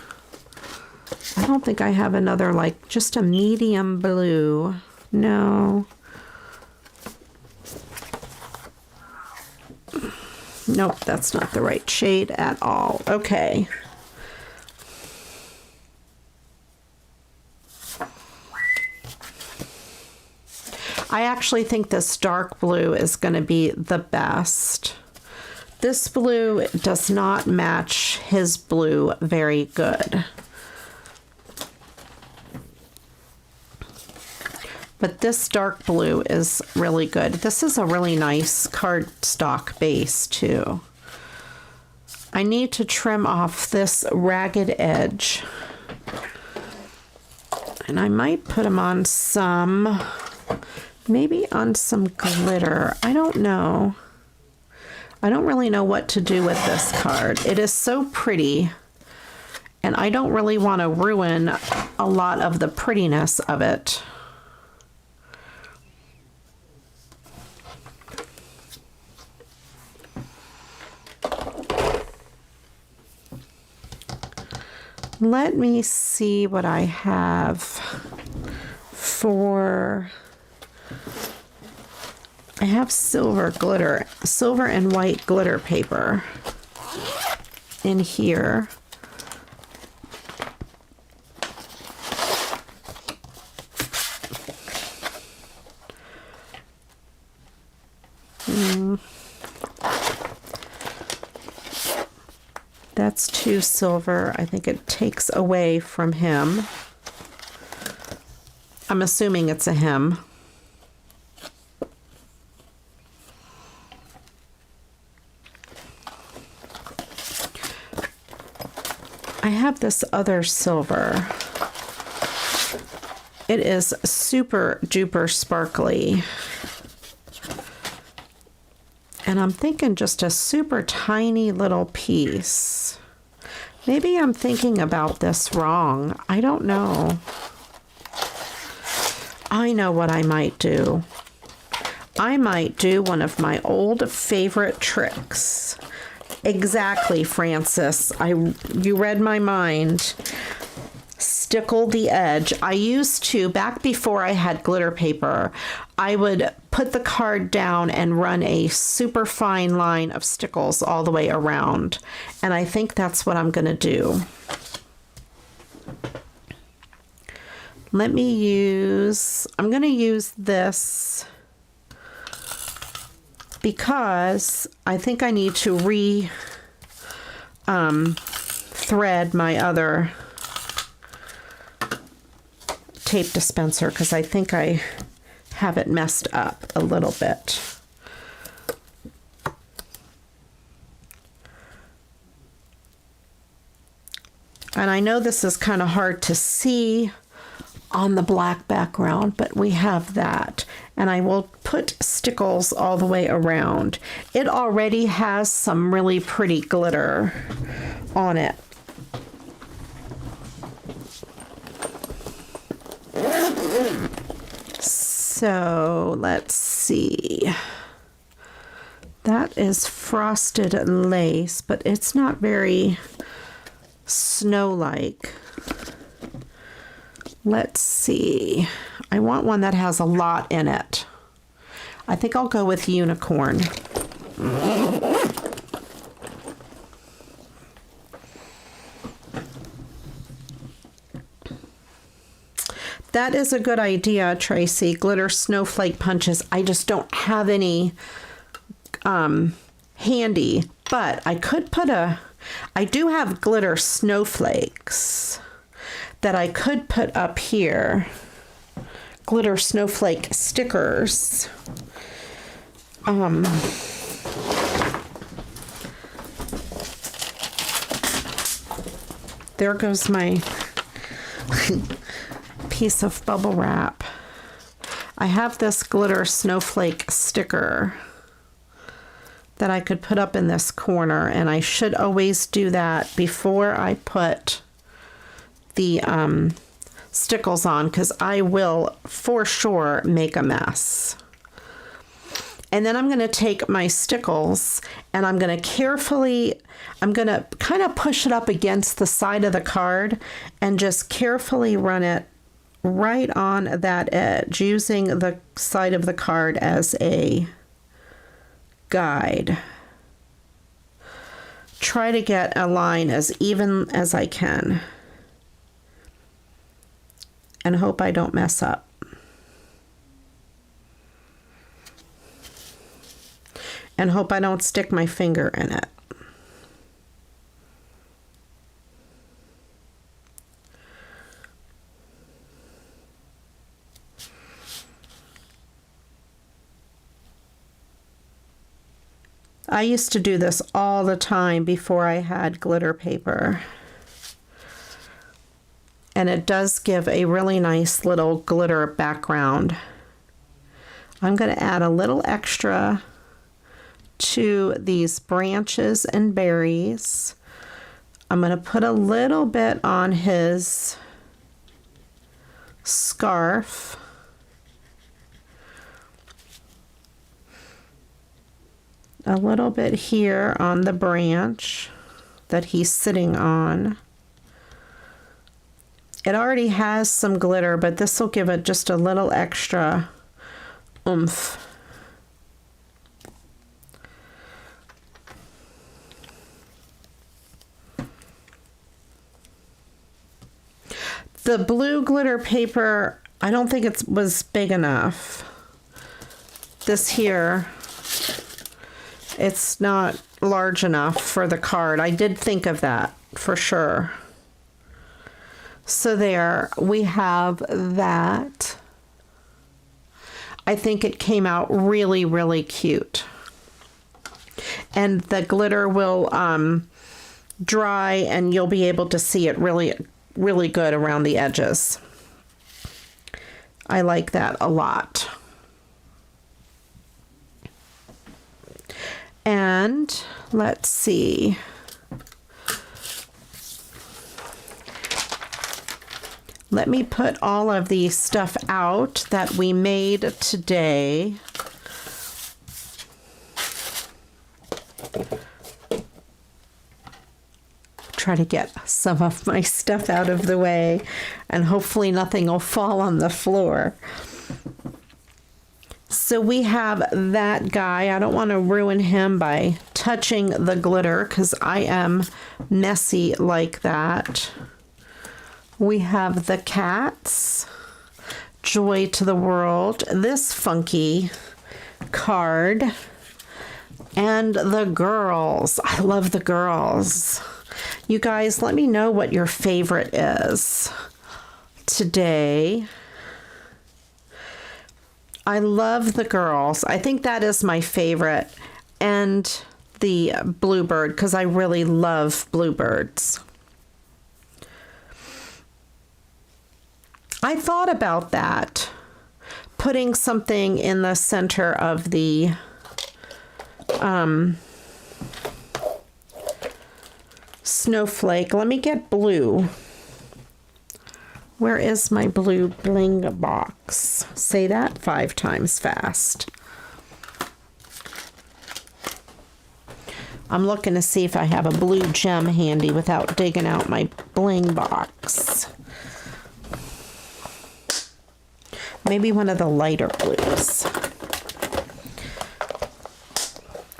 I don't think I have another, like, just a medium blue. No. Nope, that's not the right shade at all. Okay. I actually think this dark blue is going to be the best. This blue does not match his blue very good. But this dark blue is really good. This is a really nice cardstock base too. I need to trim off this ragged edge. And I might put them on some, maybe on some glitter. I don't know. I don't really know what to do with this card. It is so pretty, and I don't really want to ruin a lot of the prettiness of it. Let me see what I have for... I have silver and white glitter paper in here. That's 2 silver. I think it takes away from him. I'm assuming it's a him. I have this other silver. It is super duper sparkly. And I'm thinking just a super tiny little piece. Maybe I'm thinking about this wrong. I don't know. I know what I might do. I might do one of my old favorite tricks. Exactly, Francis. You read my mind. Stickle the edge. I used to, back before I had glitter paper, I would put the card down and run a super fine line of stickles all the way around. And I think that's what I'm going to do. I'm going to use this because I think I need to thread my other tape dispenser because I think I have it messed up a little bit. And I know this is kind of hard to see on the black background, but we have that. And I will put stickles all the way around. It already has some really pretty glitter on it. So let's see. That is frosted lace, but it's not very snow-like. Let's see. I want one that has a lot in it. I think I'll go with unicorn. That is a good idea, Tracy. Glitter snowflake punches. I just don't have any handy, but I could put I do have glitter snowflakes that I could put up here. Glitter snowflake stickers. There goes my piece of bubble wrap. I have this glitter snowflake sticker that I could put up in this corner, and I should always do that before I put the stickles on, because I will for sure make a mess. And then I'm going to take my stickles and I'm going to kind of push it up against the side of the card and just carefully run it right on that edge, using the side of the card as a guide. Try to get a line as even as I can and hope I don't mess up. And hope I don't stick my finger in it. I used to do this all the time before I had glitter paper. And it does give a really nice little glitter background. I'm going to add a little extra to these branches and berries. I'm going to put a little bit on his scarf. A little bit here on the branch that he's sitting on. It already has some glitter, but this will give it just a little extra oomph. The blue glitter paper, I don't think it was big enough. This here, it's not large enough for the card. I did think of that for sure. So there we have that. I think it came out really, really cute. And the glitter will dry, and you'll be able to see it really, really good around the edges. I like that a lot. And let's see. Let me put all of the stuff out that we made today. Try to get some of my stuff out of the way, and hopefully nothing will fall on the floor. So we have that guy. I don't want to ruin him by touching the glitter because I am messy like that. We have the cats, Joy to the World, this funky card, and the girls. I love the girls. You guys, let me know what your favorite is today. I love the girls. I think that is my favorite. And the bluebird, because I really love bluebirds. I thought about that, putting something in the center of the snowflake. Let me get blue. Where is my blue bling box? Say that 5 times fast. I'm looking to see if I have a blue gem handy without digging out my bling box. Maybe one of the lighter blues.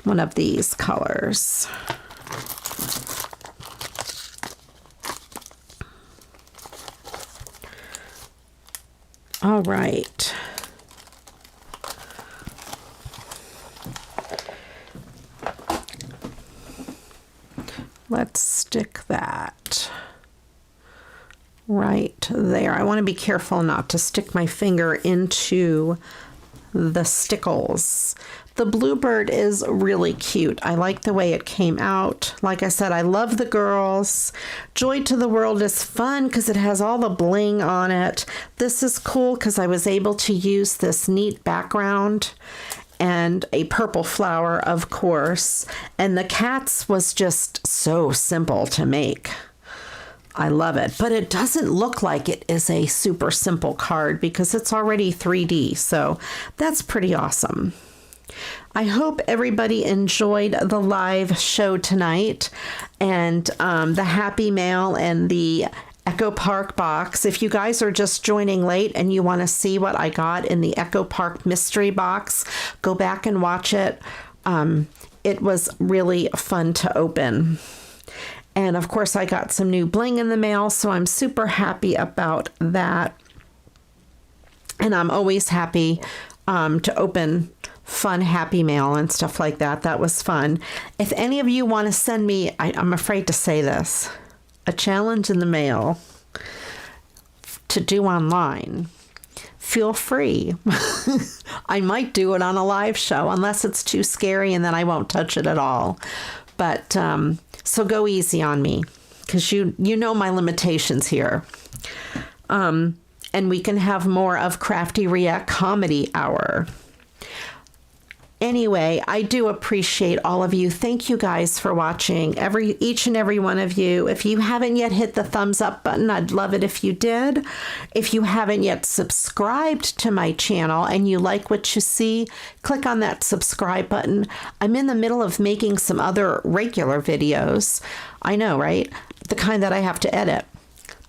One of these colors. All right. Let's stick that right there. I want to be careful not to stick my finger into the stickles. The bluebird is really cute. I like the way it came out. Like I said, I love the girls. Joy to the World is fun because it has all the bling on it. This is cool because I was able to use this neat background and a purple flower, of course. And the cats was just so simple to make. I love it, but it doesn't look like it is a super simple card because it's already 3D, so that's pretty awesome. I hope everybody enjoyed the live show tonight and the Happy Mail and the Echo Park box. If you guys are just joining late and you want to see what I got in the Echo Park mystery box, go back and watch it. It was really fun to open. And of course, I got some new bling in the mail, so I'm super happy about that. And I'm always happy to open fun Happy Mail and stuff like that. That was fun. If any of you want to send me, I'm afraid to say this, a challenge in the mail to do online, feel free. I might do it on a live show unless it's too scary, and then I won't touch it at all. But so go easy on me because you know my limitations here. And we can have more of CraftyRia Comedy Hour. Anyway, I do appreciate all of you. Thank you guys for watching, each and every one of you. If you haven't yet hit the thumbs up button, I'd love it if you did. If you haven't yet subscribed to my channel and you like what you see, click on that subscribe button. I'm in the middle of making some other regular videos. I know, right? The kind that I have to edit.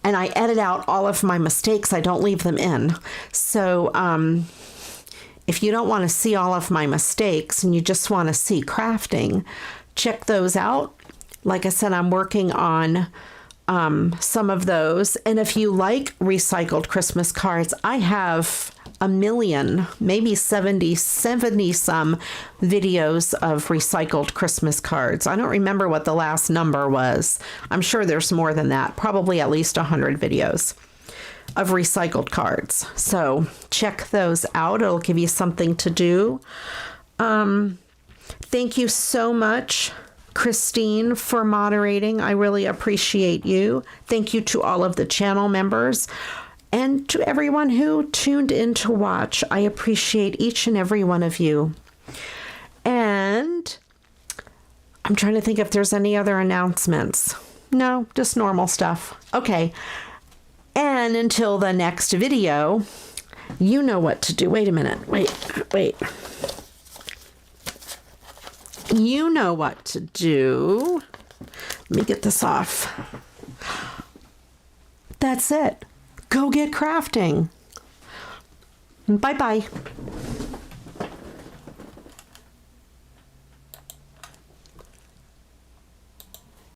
And I edit out all of my mistakes. I don't leave them in. So, if you don't want to see all of my mistakes and you just want to see crafting, check those out. Like I said, I'm working on some of those. And if you like recycled Christmas cards, I have a million, maybe 70 some videos of recycled Christmas cards. I don't remember what the last number was. I'm sure there's more than that, probably at least 100 videos of recycled cards. So check those out. It'll give you something to do. Thank you so much. Christine for moderating. I really appreciate you. Thank you to all of the channel members and to everyone who tuned in to watch. I appreciate each and every one of you. And I'm trying to think if there's any other announcements. No, just normal stuff. Okay. And until the next video, you know what to do. Wait a minute. Wait. You know what to do. Let me get this off. That's it. Go get crafting. Bye-bye.